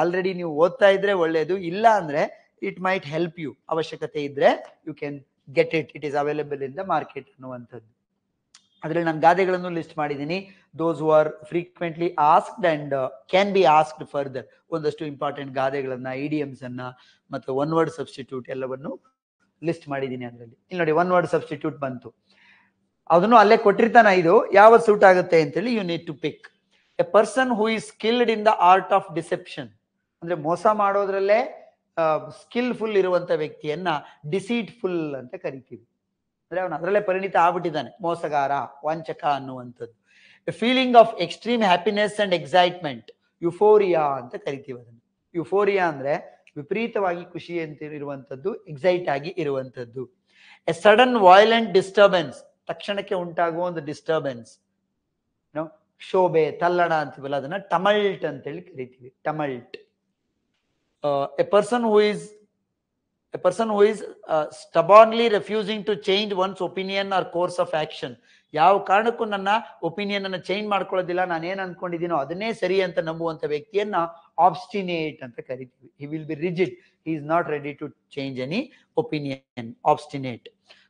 ಆಲ್ರೆಡಿ ನೀವು ಓದ್ತಾ ಇದ್ರೆ ಒಳ್ಳೆಯದು, ಇಲ್ಲ ಅಂದ್ರೆ ಇಟ್ ಮೈಟ್ ಹೆಲ್ಪ್ ಯು. ಅವಶ್ಯಕತೆ ಇದ್ರೆ you can get it, it is available in the market ಅನ್ನುವಂಥದ್ದು. ಅದರಲ್ಲಿ ನಾನು ಗಾದೆಗಳನ್ನು ಲಿಸ್ಟ್ ಮಾಡಿದ್ದೀನಿ. Those who are frequently asked and can be asked further. ಒಂದಷ್ಟು ಇಂಪಾರ್ಟೆಂಟ್ ಗಾದೆಗಳನ್ನ, ಇಡಿಯಮ್ಸ್ ಅನ್ನ ಮತ್ತು ಒನ್ ವರ್ಡ್ ಸಬ್ಸ್ಟಿಟ್ಯೂಟ್ ಎಲ್ಲವನ್ನು ಲಿಸ್ಟ್ ಮಾಡಿದ್ದೀನಿ ಅದರಲ್ಲಿ. ಇಲ್ಲಿ ನೋಡಿ, ಒನ್ ವರ್ಡ್ ಸಬ್ಸ್ಟಿಟ್ಯೂಟ್ ಬಂತು, ಅದನ್ನು ಅಲ್ಲೇ ಕೊಟ್ಟಿರ್ತಾನ. ಇದು ಯಾವ ಸೂಟ್ ಆಗುತ್ತೆ ಅಂತೇಳಿ you need to pick. A person who is skilled in the art of deception. ಅಂದ್ರೆ ಮೋಸ ಮಾಡೋದ್ರಲ್ಲೇ ಸ್ಕಿಲ್ಫುಲ್ ಇರುವಂತ ವ್ಯಕ್ತಿಯನ್ನ ಡಿಸೀಟ್ಫುಲ್ ಅಂತ ಕರಿತೀವಿ. ಅಂದ್ರೆ ಅವನು ಅದರಲ್ಲೇ ಪರಿಣಿತ ಆಗ್ಬಿಟ್ಟಿದ್ದಾನೆ, ಮೋಸಗಾರ, ವಂಚಕ ಅನ್ನುವಂಥದ್ದು. Feeling of extreme happiness and excitement, euphoria ಅಂತ ಕರಿತೀವಿ ಅದನ್ನು. ಯುಫೋರಿಯಾ ಅಂದ್ರೆ ವಿಪರೀತವಾಗಿ ಖುಷಿ ಅಂತ ಇರುವಂತದ್ದು, ಎಕ್ಸೈಟ್ ಆಗಿ ಇರುವಂತದ್ದು. ಎ ಸಡನ್ ವೈಲೆಂಟ್ ಡಿಸ್ಟರ್ಬೆನ್ಸ್, ತಕ್ಷಣಕ್ಕೆ ಉಂಟಾಗುವ ಒಂದು ಡಿಸ್ಟರ್ಬೆನ್ಸ್, ಶೋಭೆ, ತಲ್ಲಣ ಅಂತೀವಲ್ಲ, ಅದನ್ನ ಟಮಲ್ಟ್ ಅಂತೇಳಿ ಕರಿತೀವಿ. Tumult. A person who is stubbornly refusing to change one's opinion or course of action. ಯಾವ ಕಾರಣಕ್ಕೂ ನನ್ನ ಒಪಿನಿಯನ್ ಅನ್ನ ಚೇಂಜ್ ಮಾಡ್ಕೊಳ್ಳೋದಿಲ್ಲ, ನಾನೇನ್ ಅನ್ಕೊಂಡಿದ್ದೀನೋ ಅದನ್ನೇ ಸರಿ ಅಂತ ನಂಬುವಂತ ವ್ಯಕ್ತಿಯನ್ನ ಆಬ್ಸ್ಟಿನೇಟ್ ಅಂತ ಕರಿತೀವಿ. He will be rigid, he is not ready to change any opinion. Obstinate.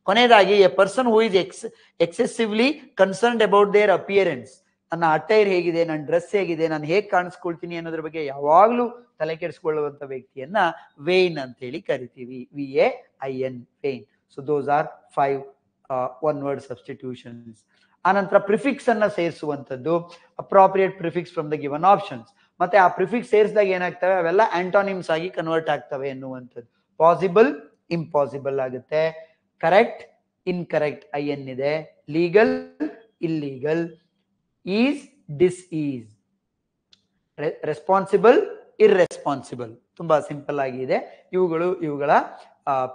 ಕೊನೆಯದಾಗಿ a person who is excessively concerned about their appearance. ನನ್ನ ಅಟೈರ್ ಹೇಗಿದೆ, ನನ್ನ ಡ್ರೆಸ್ ಹೇಗಿದೆ, ನಾನು ಹೇಗೆ ಕಾಣಿಸ್ಕೊಳ್ತೀನಿ ಅನ್ನೋದ್ರ ಬಗ್ಗೆ ಯಾವಾಗ್ಲೂ ತಲೆ ಕೆಡಿಸ್ಕೊಳ್ಳುವಂತ ವ್ಯಕ್ತಿಯನ್ನ ವೇನ್ ಅಂತ ಹೇಳಿ ಕರಿತೀವಿ. VAIN, vain. So those are 5 one word substitutions. ಆನಂತರ ಪ್ರಿಫಿಕ್ಸ್ ಅನ್ನ ಸೇರಿಸುವಂತದ್ದು, appropriate prefix from the given options. ಮತ್ತೆ ಆ ಪ್ರಿಫಿಕ್ಸ್ ಸೇರಿಸಿದಾಗ ಏನಾಗ್ತವೆ, ಅವೆಲ್ಲ ಆಂಟೋನಿಮ್ಸ್ ಆಗಿ ಕನ್ವರ್ಟ್ ಆಗ್ತವೆ ಎನ್ನುವಂಥದ್ದು. ಪಾಸಿಬಲ್, ಇಂಪಾಸಿಬಲ್ ಆಗುತ್ತೆ. ಕರೆಕ್ಟ್, ಇನ್ಕರೆಕ್ಟ್, IN ಇದೆ. Legal, illegal. Ease, disease. Responsible, irresponsible. ತುಂಬಾ ಸಿಂಪಲ್ ಆಗಿದೆ. ಇವುಗಳ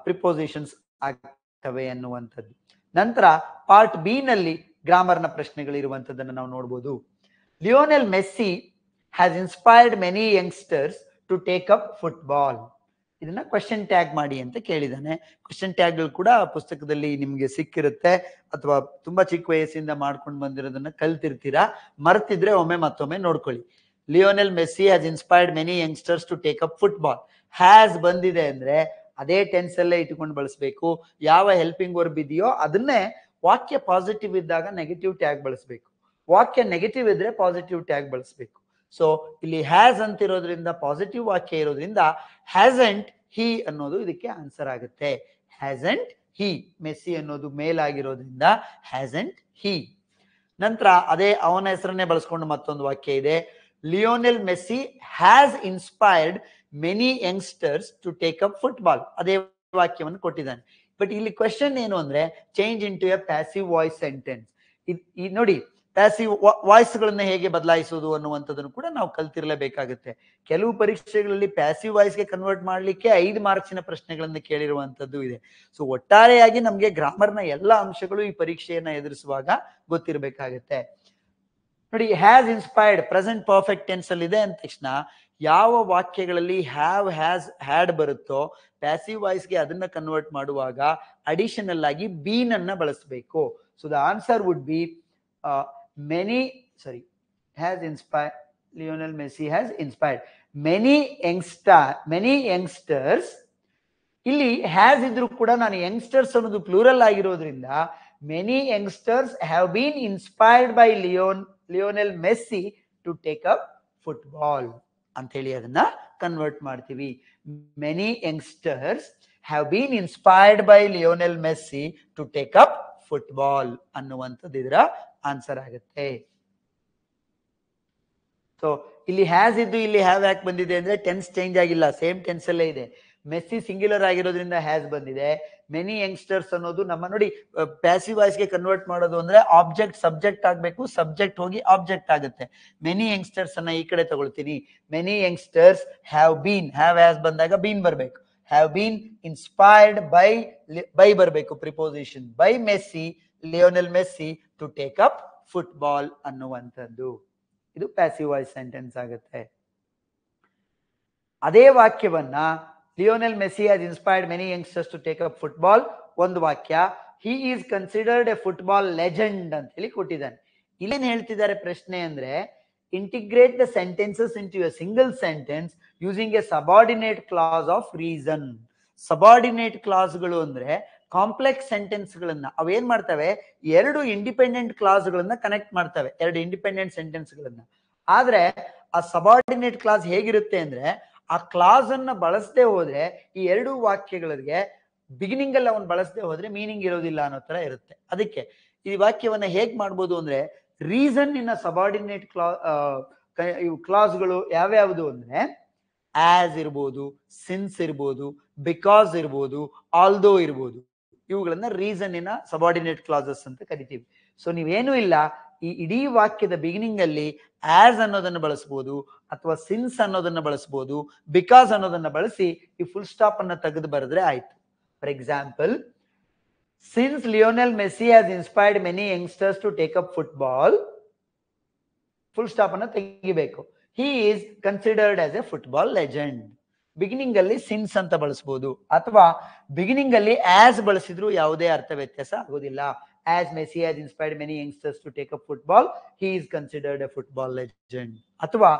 ಪ್ರಿಪೋಸಿಷನ್ಸ್ ಆಗ್ತವೆ ಅನ್ನುವಂಥದ್ದು. ನಂತರ ಪಾರ್ಟ್ ಬಿ ನಲ್ಲಿ ಗ್ರಾಮರ್ನ ಪ್ರಶ್ನೆಗಳಿರುವಂತದ್ದನ್ನು ನಾವು ನೋಡ್ಬೋದು. Lionel Messi has inspired many youngsters to take up football. ಇದನ್ನ ಕ್ವೆಶ್ಚನ್ ಟ್ಯಾಗ್ ಮಾಡಿ ಅಂತ ಕೇಳಿದಾನೆ. ಕ್ವೆಶ್ಚನ್ ಟ್ಯಾಗ್ಗಳು ಕೂಡ ಪುಸ್ತಕದಲ್ಲಿ ನಿಮ್ಗೆ ಸಿಕ್ಕಿರುತ್ತೆ, ಅಥವಾ ತುಂಬಾ ಚಿಕ್ಕ ವಯಸ್ಸಿಂದ ಮಾಡ್ಕೊಂಡು ಬಂದಿರೋದನ್ನ ಕಲ್ತಿರ್ತೀರಾ. ಮರ್ತಿದ್ರೆ ಮತ್ತೊಮ್ಮೆ ನೋಡ್ಕೊಳ್ಳಿ. Lionel Messi has inspired many youngsters to take up football. Has ಬಂದಿದೆ ಅಂದ್ರೆ ಅದೇ ಟೆನ್ಸ್ ಅಲ್ಲೇ ಇಟ್ಕೊಂಡು ಬಳಸಬೇಕು. ಯಾವ ಹೆಲ್ಪಿಂಗ್ ವರ್ಬ್ ಇದೆಯೋ ಅದನ್ನೇ, ವಾಕ್ಯ ಪಾಸಿಟಿವ್ ಇದ್ದಾಗ ನೆಗೆಟಿವ್ ಟ್ಯಾಗ್ ಬಳಸಬೇಕು, ವಾಕ್ಯ ನೆಗೆಟಿವ್ ಇದ್ರೆ ಪಾಸಿಟಿವ್ ಟ್ಯಾಗ್ ಬಳಸಬೇಕು. ಸೊ ಇಲ್ಲಿ ಹ್ಯಾಸ್ ಅಂತಿರೋದ್ರಿಂದ, ಪಾಸಿಟಿವ್ ವಾಕ್ಯ ಇರೋದ್ರಿಂದ ಹ್ಯಾಸಂಟ್ ಹಿ ಅನ್ನೋದು ಇದಕ್ಕೆ ಆನ್ಸರ್ ಆಗುತ್ತೆ. ಹ್ಯಾಸಂಟ್ ಹಿ. ಮೆಸ್ಸಿ ಅನ್ನೋದು ಮೇಲ್ ಆಗಿರೋದ್ರಿಂದ ಹ್ಯಾಸಂಟ್ ಹಿ. ನಂತರ ಅದೇ ಅವನ ಹೆಸರನ್ನೇ ಬಳಸ್ಕೊಂಡು ಮತ್ತೊಂದು ವಾಕ್ಯ ಇದೆ. Lionel Messi has inspired many youngsters to take up football. ಅದೇ ವಾಕ್ಯವನ್ನು ಕೊಟ್ಟಿದ್ದಾನೆ. ಬಟ್ ಇಲ್ಲಿ ಕ್ವೆಶ್ಚನ್ ಏನು ಅಂದ್ರೆ, change into a passive voice sentence. ನೋಡಿ, ಪ್ಯಾಸಿವ್ ವಾಯ್ಸ್ ಗಳನ್ನ ಹೇಗೆ ಬದಲಾಯಿಸುವುದು ಅನ್ನುವಂಥದ್ದನ್ನು ಕೂಡ ನಾವು ಕಲ್ತಿರ್ಲೇಬೇಕಾಗುತ್ತೆ. ಕೆಲವು ಪರೀಕ್ಷೆಗಳಲ್ಲಿ ಪ್ಯಾಸಿವ್ ವಾಯ್ಸ್ಗೆ ಕನ್ವರ್ಟ್ ಮಾಡ್ಲಿಕ್ಕೆ 5 ಮಾರ್ಕ್ಸಿನ ಪ್ರಶ್ನೆಗಳನ್ನ ಕೇಳಿರುವಂತದ್ದು ಇದೆ. ಸೊ ಒಟ್ಟಾರೆಯಾಗಿ ನಮ್ಗೆ ಗ್ರಾಮರ್ನ ಎಲ್ಲ ಅಂಶಗಳು ಈ ಪರೀಕ್ಷೆಯನ್ನ ಎದುರಿಸುವಾಗ ಗೊತ್ತಿರಬೇಕಾಗುತ್ತೆ. ನೋಡಿ, has inspired present perfect tense ಅಲ್ಲಿ ಇದೆ ಅಂದ ತಕ್ಷಣ ಯಾವ ವಾಕ್ಯಗಳಲ್ಲಿ ಹ್ಯಾವ್, ಹ್ಯಾಸ್, ಹ್ಯಾಡ್ ಬರುತ್ತೋ ಪ್ಯಾಸಿವ್ ವಾಯ್ಸ್ಗೆ ಅದನ್ನ ಕನ್ವರ್ಟ್ ಮಾಡುವಾಗ ಅಡಿಷನಲ್ ಆಗಿ ಬೀನ್ ಅನ್ನ ಬಳಸಬೇಕು. So the answer would be has inspired, Lionel Messi has inspired many youngsters. ಇಲ್ಲಿ ಹ್ಯಾಸ್ ಇದ್ರು ಕೂಡ ನಾನು ಯಂಗ್ಸ್ಟರ್ಸ್ ಅನ್ನೋದು ಪ್ಲೂರಲ್ ಆಗಿರೋದ್ರಿಂದ many youngsters have been inspired by Lionel Messi to take up football ಅಂತ ಹೇಳಿ ಅದನ್ನ ಕನ್ವರ್ಟ್ ಮಾಡ್ತೀವಿ. Many youngsters have been inspired by Lionel Messi to take up football ಅನ್ನುವಂಥದ್ದು ಇದರ ಆನ್ಸರ್ ಆಗುತ್ತೆ. ಸೊ ಇಲ್ಲಿ ಹ್ಯಾಸ್ ಇದ್ದು ಇಲ್ಲಿ ಹ್ಯಾವ್ ಯಾಕೆ ಬಂದಿದೆ ಅಂದ್ರೆ ಟೆನ್ಸ್ ಚೇಂಜ್ ಆಗಿಲ್ಲ, ಸೇಮ್ ಟೆನ್ಸ್ ಅಲ್ಲೇ ಇದೆ. ಮೆಸ್ಸಿ ಸಿಂಗ್ಯುಲರ್ ಆಗಿರೋದ್ರಿಂದ ಹ್ಯಾಸ್ ಬಂದಿದೆ. ಮೆನಿ ಯಂಗ್ಸ್ಟರ್ಸ್ ಅನ್ನೋದು ನಮ್ಮ ನೋಡಿ ಪ್ಯಾಸಿವ್ ವಾಯ್ಸ್ಗೆ ಕನ್ವರ್ಟ್ ಮಾಡೋದು ಅಂದ್ರೆ ಆಬ್ಜೆಕ್ಟ್ ಸಬ್ಜೆಕ್ಟ್ ಆಗ್ಬೇಕು, ಸಬ್ಜೆಕ್ಟ್ ಹೋಗಿ ಆಬ್ಜೆಕ್ಟ್ ಆಗುತ್ತೆ. ಮೆನಿ ಯಂಗ್ಸ್ಟರ್ಸ್ ಅನ್ನ ಈ ಕಡೆ ತಗೊಳ್ತೀನಿ. Many youngsters have been, have has ಬಂದಾಗ ಬೀನ್ ಬರ್ಬೇಕು. ಹ್ಯಾವ್ ಬೀನ್ ಇನ್ಸ್ಪೈರ್ಡ್ ಬೈ ಬರ್ಬೇಕು preposition, by Messi, Lionel Messi to take up football ಅನ್ನುವಂಥದ್ದು. ಇದು ಪ್ಯಾಸಿವ್ ವಾಯ್ಸ್ ಸೆಂಟೆನ್ಸ್ ಆಗುತ್ತೆ. ಅದೇ ವಾಕ್ಯವನ್ನ Lionel Messi has inspired many youngsters to take up football, ಒಂದು ವಾಕ್ಯ. He is considered a football legend ಅಂತ ಹೇಳಿ ಕೊಟ್ಟಿದ್ದಾನೆ. ಇಲ್ಲೇನ್ ಹೇಳ್ತಿದ್ದಾರೆ ಪ್ರಶ್ನೆ ಅಂದ್ರೆ, integrate the sentences into a single sentence using a subordinate clause of reason. Subordinate ಕ್ಲಾಸ್ಗಳು ಅಂದ್ರೆ ಕಾಂಪ್ಲೆಕ್ಸ್ ಸೆಂಟೆನ್ಸ್ ಗಳನ್ನ ಅವೇನ್ ಮಾಡ್ತವೆ, 2 ಇಂಡಿಪೆಂಡೆಂಟ್ ಕ್ಲಾಸ್ ಗಳನ್ನ ಕನೆಕ್ಟ್ ಮಾಡ್ತವೆ, 2 ಇಂಡಿಪೆಂಡೆಂಟ್ ಸೆಂಟೆನ್ಸ್ ಗಳನ್ನ. ಆದ್ರೆ ಆ ಸಬಾರ್ಡಿನೇಟ್ ಕ್ಲಾಸ್ ಹೇಗಿರುತ್ತೆ ಅಂದ್ರೆ, ಆ ಕ್ಲಾಸ್ ಅನ್ನ ಬಳಸದೆ ಹೋದ್ರೆ ಈ 2 ವಾಕ್ಯಗಳಿಗೆ ಬಿಗಿನಿಂಗ್ ಅಲ್ಲಿ ಅವನ್ ಬಳಸದೆ ಹೋದ್ರೆ ಮೀನಿಂಗ್ ಇರೋದಿಲ್ಲ ಅನ್ನೋ ತರ ಇರುತ್ತೆ. ಅದಕ್ಕೆ ಈ ವಾಕ್ಯವನ್ನ ಹೇಗ್ ಮಾಡ್ಬೋದು ಅಂದ್ರೆ, ರೀಸನ್ ಇನ್ನ ಸಬಾರ್ಡಿನೇಟ್ ಕ್ಲಾಸ್ಗಳು ಯಾವ್ಯಾವುದು ಅಂದ್ರೆ, ಆಸ್ ಇರ್ಬೋದು, ಸಿನ್ಸ್ ಇರ್ಬೋದು, ಬಿಕಾಸ್ ಇರ್ಬೋದು, ಆಲ್ದೋ ಇರ್ಬೋದು. ಇವುಗಳನ್ನ ರೀಸನ್ ಇನ ಸಬಾರ್ಡಿನೇಟ್ ಕ್ಲಾಸಸ್ ಅಂತ ಕರಿತೀವಿ. ಸೊ ನೀವೇನು ಇಲ್ಲ, ಈ ಇಡೀ ವಾಕ್ಯದ ಬಿಗಿನಿಂಗ್ ಅಲ್ಲಿ ಆಸ್ ಅನ್ನೋದನ್ನ ಬಳಸಬಹುದು, ಅಥವಾ ಸಿನ್ಸ್ ಅನ್ನೋದನ್ನ ಬಳಸಬಹುದು, ಬಿಕಾಸ್ ಅನ್ನೋದನ್ನ ಬಳಸಿ ಈ ಫುಲ್ ಸ್ಟಾಪ್ ಅನ್ನ ತೆಗೆದು ಬರೆದ್ರೆ ಆಯ್ತು. For example, Since Lionel Messi has inspired many youngsters to take up football, full stop ಅನ್ನು ತೆಗಿಬೇಕು. He is considered as a football legend. Beginning ಅಲ್ಲಿ ಸಿನ್ಸ್ ಅಂತ ಬಳಸಬಹುದು, ಅಥವಾ ಬಿಗಿನಿಂಗ್ ಅಲ್ಲಿ ಆಸ್ ಬಳಸಿದ್ರು ಯಾವುದೇ ಅರ್ಥ ವ್ಯತ್ಯಾಸ ಆಗೋದಿಲ್ಲ. As Messi has inspired many youngsters to take up football, he is considered a football legend. ಅಥವಾ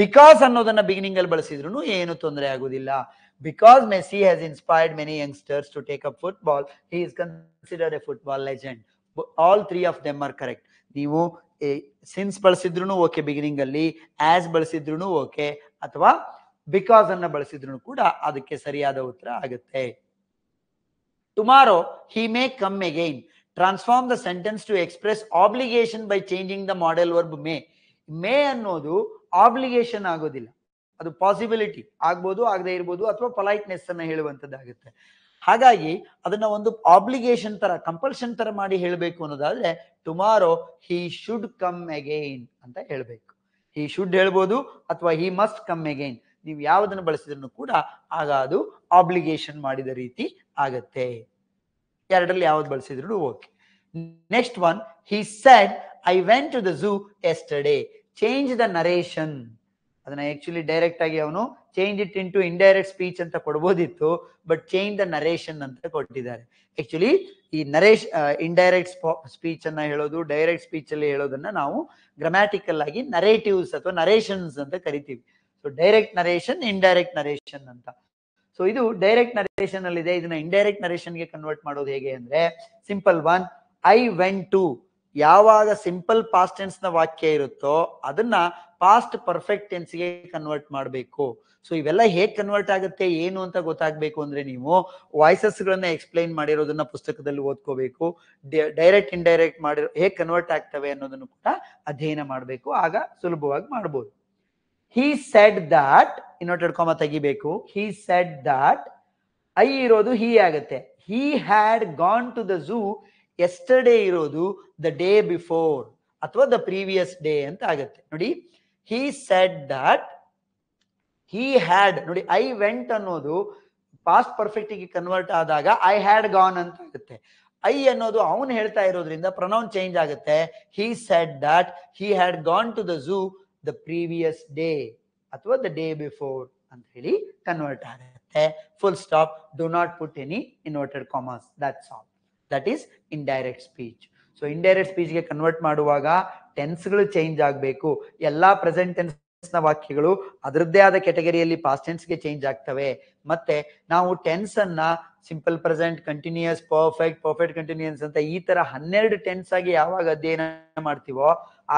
because ಅನ್ನೋದನ್ನ ಬಿಗಿನಿಂಗ್ ಅಲ್ಲಿ ಬಳಸಿದ್ರು ಏನು ತೊಂದರೆ ಆಗೋದಿಲ್ಲ. Because Messi has inspired many youngsters to take up football, he is considered a football legend. All three of them are correct. ನೀವು since ಬಳಸಿದ್ರು okay beginning ಅಲ್ಲಿ, ಆಸ್ ಬಳಸಿದ್ರು ಓಕೆ, ಅಥವಾ ಬಿಕಾಸ್ ಅನ್ನ ಬಳಸಿದ್ರು ಕೂಡ ಅದಕ್ಕೆ ಸರಿಯಾದ ಉತ್ತರ ಆಗುತ್ತೆ. Tomorrow he may come again. Transform the sentence to express obligation by changing the modal verb may. may ಅನ್ನೋದು ಆಬ್ಲಿಗೇಷನ್ ಆಗೋದಿಲ್ಲ, ಅದು ಪಾಸಿಬಿಲಿಟಿ ಆಗ್ಬೋದು, ಆಗದೆ ಇರ್ಬೋದು, ಅಥವಾ ಪೊಲೈಟ್ನೆಸ್ ಅನ್ನ ಹೇಳುವಂತದ್ದಾಗುತ್ತೆ. ಹಾಗಾಗಿ ಅದನ್ನ ಒಂದು ಆಬ್ಲಿಗೇಷನ್ ತರ, ಕಂಪಲ್ಷನ್ ತರ ಮಾಡಿ ಹೇಳಬೇಕು ಅನ್ನೋದಾದ್ರೆ tomorrow he should come again ಅಂತ ಹೇಳ್ಬೇಕು. he should ಹೇಳ್ಬೋದು, ಅಥವಾ he must come again. ನೀವು ಯಾವುದನ್ನು ಬಳಸಿದ್ರು ಕೂಡ ಆಗ ಅದು ಆಬ್ಲಿಗೇಷನ್ ಮಾಡಿದ ರೀತಿ ಆಗತ್ತೆ. ಎರಡರಲ್ಲಿ ಯಾವ್ದು ಬಳಸಿದ್ರು okay. Next one, he said I went to the zoo yesterday. Change the narration. ಅದನ್ನ ಆಕ್ಚುಲಿ ಡೈರೆಕ್ಟ್ ಆಗಿ ಅವನು change it into indirect speech ಅಂತ ಕೊಡ್ಬೋದಿತ್ತು, ಬಟ್ ಚೇಂಜ್ ದ ನರೇಷನ್ ಅಂತ ಕೊಟ್ಟಿದ್ದಾರೆ. ಆಕ್ಚುಲಿ ಈ ಇಂಡೈರೆಕ್ಟ್ ಸ್ಪೀಚ್ ಅನ್ನ ಹೇಳೋದು, ಡೈರೆಕ್ಟ್ ಸ್ಪೀಚ್ ಅಲ್ಲಿ ಹೇಳೋದನ್ನ ನಾವು ಗ್ರಾಮ್ಯಾಟಿಕಲ್ ಆಗಿ ನರೇಟಿವ್ಸ್ ಅಥವಾ ನರೇಷನ್ಸ್ ಅಂತ ಕರಿತೀವಿ. So direct narration, indirect narration ಅಂತ. ಸೊ ಇದು ಡೈರೆಕ್ಟ್ ನರೇಷನ್ ಅಲ್ಲಿ ಇದೆ. ಇದನ್ನ ಇಂಡೈರೆಕ್ಟ್ ನರೇಷನ್ ಗೆ ಕನ್ವರ್ಟ್ ಮಾಡೋದು ಹೇಗೆ ಅಂದ್ರೆ, simple one, I went to. ಯಾವಾಗ ಸಿಂಪಲ್ ಪಾಸ್ಟ್ ಟೆನ್ಸ್ ನ ವಾಕ್ಯ ಇರುತ್ತೋ ಅದನ್ನ ಪಾಸ್ಟ್ ಪರ್ಫೆಕ್ಟ್ ಟೆನ್ಸ್ ಗೆ ಕನ್ವರ್ಟ್ ಮಾಡಬೇಕು. ಸೊ ಇವೆಲ್ಲ ಹೇಗ್ ಕನ್ವರ್ಟ್ ಆಗುತ್ತೆ ಏನು ಅಂತ ಗೊತ್ತಾಗ್ಬೇಕು ಅಂದ್ರೆ ನೀವು ವಾಯ್ಸಸ್ ಗಳನ್ನ ಎಕ್ಸ್ಪ್ಲೈನ್ ಮಾಡಿರೋದನ್ನ ಪುಸ್ತಕದಲ್ಲಿ ಓದ್ಕೋಬೇಕು. ಡೈರೆಕ್ಟ್ ಇಂಡೈರೆಕ್ಟ್ ಮಾಡಿರೋ ಹೇಗ್ ಕನ್ವರ್ಟ್ ಆಗ್ತವೆ ಅನ್ನೋದನ್ನು ಕೂಡ ಅಧ್ಯಯನ ಮಾಡಬೇಕು, ಆಗ ಸುಲಭವಾಗಿ ಮಾಡ್ಬೋದು. he said that, inverted comma ತೆಗಿಬೇಕು. he said that, ಐ ಇರೋದು he ಆಗುತ್ತೆ. he had gone to the zoo yesterday ಇರೋದು the day before ಅಥವಾ the previous day ಅಂತ ಆಗುತ್ತೆ. ನೋಡಿ, he said that, he had, ನೋಡಿ I went ಅನ್ನೋದು ಪಾಸ್ಟ್ ಪರ್ಫೆಕ್ಟ್ ಗೆ ಕನ್ವರ್ಟ್ ಆದಾಗ I had gone ಅಂತ ಆಗುತ್ತೆ. ಐ ಅನ್ನೋದು ಅವನು ಹೇಳ್ತಾ ಇರೋದ್ರಿಂದ ಪ್ರೊನೌನ್ ಚೇಂಜ್ ಆಗುತ್ತೆ. he said that he had gone to the zoo the previous day ಅಥವಾ the day before ಅಂತ ಹೇಳಿ ಕನ್ವರ್ಟ್ ಆಗುತ್ತೆ. Full stop. do not put any inverted commas. that's all. that is indirect speech. So indirect speech ಗೆ convert ಮಾಡುವಾಗ tense ಗಳು change ಆಗಬೇಕು. ಎಲ್ಲಾ present tense ನ ವಾಕ್ಯಗಳು ಅದರದ್ದೇ ಆದ ಕೆಟಗರಿಯಲ್ಲಿ ಪಾಸ್ಟ್ ಟೆನ್ಸ್ ಗೆ ಚೇಂಜ್ ಆಗ್ತವೆ. ಮತ್ತೆ ನಾವು ಟೆನ್ಸ್ ಅನ್ನ simple present, continuous, perfect, perfect continuous ಅಂತ ಈ ತರ 12 ಟೆನ್ಸ್ ಆಗಿ ಯಾವಾಗ ಅಧ್ಯಯನ ಮಾಡ್ತೀವೋ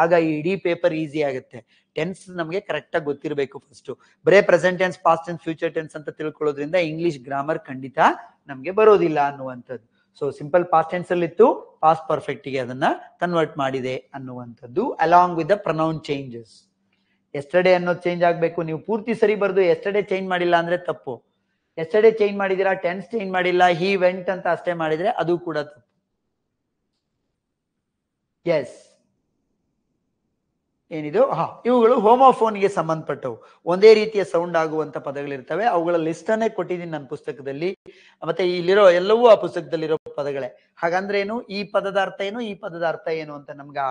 ಆಗ ಈ ಇಡೀ ಪೇಪರ್ ಈಸಿ ಆಗುತ್ತೆ. ಟೆನ್ಸ್ ನಮಗೆ ಕರೆಕ್ಟ್ ಆಗಿ ಗೊತ್ತಿರಬೇಕು. ಫಸ್ಟ್ ಬರೇ present tense, past tense, future tense ಅಂತ ತಿಳ್ಕೊಳ್ಳೋದ್ರಿಂದ ಇಂಗ್ಲಿಷ್ ಗ್ರಾಮರ್ ಖಂಡಿತ ನಮ್ಗೆ ಬರೋದಿಲ್ಲ ಅನ್ನುವಂಥದ್ದು. ಸೊ ಸಿಂಪಲ್ ಪಾಸ್ಟ್ ಟೆನ್ಸ್ ಅಲ್ಲಿ ಇತ್ತು, ಪಾಸ್ಟ್ ಪರ್ಫೆಕ್ಟ್ ಗೆ ಅದನ್ನ ಕನ್ವರ್ಟ್ ಮಾಡಿದೆ ಅನ್ನುವಂಥದ್ದು, along with the pronoun changes. Yesterday ಅನ್ನೋದು ಚೇಂಜ್ ಆಗ್ಬೇಕು. ನೀವು ಪೂರ್ತಿ ಸರಿ ಬರ್ದು ಎಸ್ಟರ್ಡೇ ಚೇಂಜ್ ಮಾಡಿಲ್ಲ ಅಂದ್ರೆ ತಪ್ಪು. ಎಸ್ಟರ್ಡೇ ಚೇಂಜ್ ಮಾಡಿದಿರಾ, ಟೆನ್ಸ್ ಚೇಂಜ್ ಮಾಡಿಲ್ಲ, he went ಅಂತ ಅಷ್ಟೇ ಮಾಡಿದ್ರೆ ಅದು ಕೂಡ ತಪ್ಪು. ಎಸ್, ಏನಿದು, ಇವುಗಳು ಹೋಮೋಫೋನ್ಗೆ ಸಂಬಂಧಪಟ್ಟವು. ಒಂದೇ ರೀತಿಯ ಸೌಂಡ್ ಆಗುವಂತ ಪದಗಳಿರ್ತವೆ. ಅವುಗಳ ಲಿಸ್ಟ್ ಅನ್ನೇ ಕೊಟ್ಟಿದ್ದೀನಿ ನನ್ನ ಪುಸ್ತಕದಲ್ಲಿ. ಮತ್ತೆ ಇಲ್ಲಿರೋ ಎಲ್ಲವೂ ಆ ಪುಸ್ತಕದಲ್ಲಿರೋ ಪದಗಳೇ. ಹಾಗಂದ್ರೆ ಏನು, ಈ ಪದದ ಅರ್ಥ ಏನು, ಈ ಪದದ ಅರ್ಥ ಏನು ಅಂತ ನಮ್ಗೆ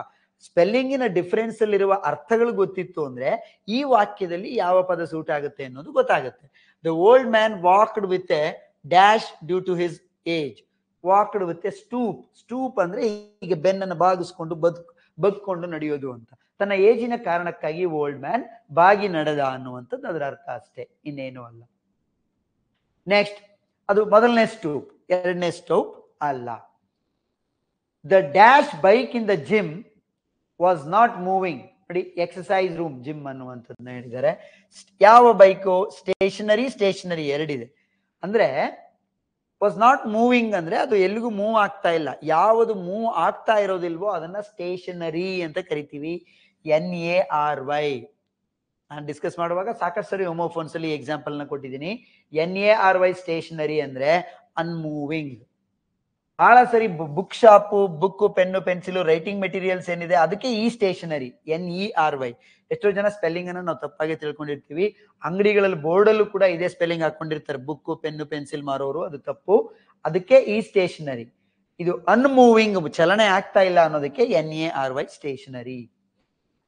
ಸ್ಪೆಲ್ಲಿಂಗಿನ ಡಿಫರೆನ್ಸ್ ಅಲ್ಲಿರುವ ಅರ್ಥಗಳು ಗೊತ್ತಿತ್ತು ಅಂದ್ರೆ ಈ ವಾಕ್ಯದಲ್ಲಿ ಯಾವ ಪದ ಸೂಟ್ ಆಗುತ್ತೆ ಅನ್ನೋದು ಗೊತ್ತಾಗುತ್ತೆ. The old man walked with a dash due to his age. Walked with a stoop. Stoop ಅಂದ್ರೆ ಹೀಗೆ ಬೆನ್ನನ್ನು ಬಾಗಿಸ್ಕೊಂಡು ಬಗ್ಕೊಂಡು ನಡೆಯೋದು ಅಂತ. ತನ್ನ ಏಜಿನ ಕಾರಣಕ್ಕಾಗಿ ಓಲ್ಡ್ ಮ್ಯಾನ್ ಬಾಗಿ ನಡೆದ ಅನ್ನುವಂಥದ್ದು ಅದರ ಅರ್ಥ ಅಷ್ಟೇ, ಇನ್ನೇನು ಅಲ್ಲ. ನೆಕ್ಸ್ಟ್, ಅದು ಮೊದಲನೇ ಸ್ಟೂಪ್. ಎರಡನೇ ಸ್ಟೂಪ್ ಅಲ್ಲ. The dash bike in the gym was not moving. ನೋಡಿ, ಎಕ್ಸಸೈಸ್ ರೂಮ್, ಜಿಮ್ ಅನ್ನುವಂಥದ್ದನ್ನ ಹೇಳಿದ್ದಾರೆ. ಯಾವ ಬೈಕು? ಸ್ಟೇಷನರಿ ಎರಡಿದೆ. ಅಂದ್ರೆ ವಾಸ್ ನಾಟ್ ಮೂವಿಂಗ್ ಅಂದ್ರೆ ಅದು ಎಲ್ಲಿಗೂ ಮೂವ್ ಆಗ್ತಾ ಇಲ್ಲ. ಯಾವುದು ಮೂವ್ ಆಗ್ತಾ ಇರೋದಿಲ್ವೋ ಅದನ್ನ ಸ್ಟೇಷನರಿ ಅಂತ ಕರಿತೀವಿ. NARY. ನಾನು ಡಿಸ್ಕಸ್ ಮಾಡುವಾಗ ಸಾಕಷ್ಟು ಸರಿ ಹೋಮೋಫೋನ್ಸ್ ಅಲ್ಲಿ ಎಕ್ಸಾಂಪಲ್ ನ ಕೊಟ್ಟಿದ್ದೀನಿ. NARY ಸ್ಟೇಷನರಿ ಅಂದ್ರೆ ಅನ್ಮೂವಿಂಗ್. ಬಹಳ ಸರಿ book shop, book, pen, pencil, writing materials ಏನಿದೆ ಅದಕ್ಕೆ ಈ ಸ್ಟೇಷನರಿ NERY. ಎಷ್ಟೋ ಜನ ಸ್ಪೆಲ್ಲಿಂಗ್ ಅನ್ನು ನಾವು ತಪ್ಪಾಗಿ ತಿಳ್ಕೊಂಡಿರ್ತೀವಿ. ಅಂಗಡಿಗಳಲ್ಲಿ ಬೋರ್ಡಲ್ಲೂ ಕೂಡ ಇದೇ ಸ್ಪೆಲ್ಲಿಂಗ್ ಹಾಕೊಂಡಿರ್ತಾರೆ, ಬುಕ್, ಪೆನ್ನು, ಪೆನ್ಸಿಲ್ ಮಾರೋರು. ಅದು ತಪ್ಪು. ಅದಕ್ಕೆ ಈ ಸ್ಟೇಷನರಿ. ಇದು ಅನ್ಮೂವಿಂಗ್, ಚಲನೆ ಆಗ್ತಾ ಇಲ್ಲ ಅನ್ನೋದಕ್ಕೆ NARY stationery.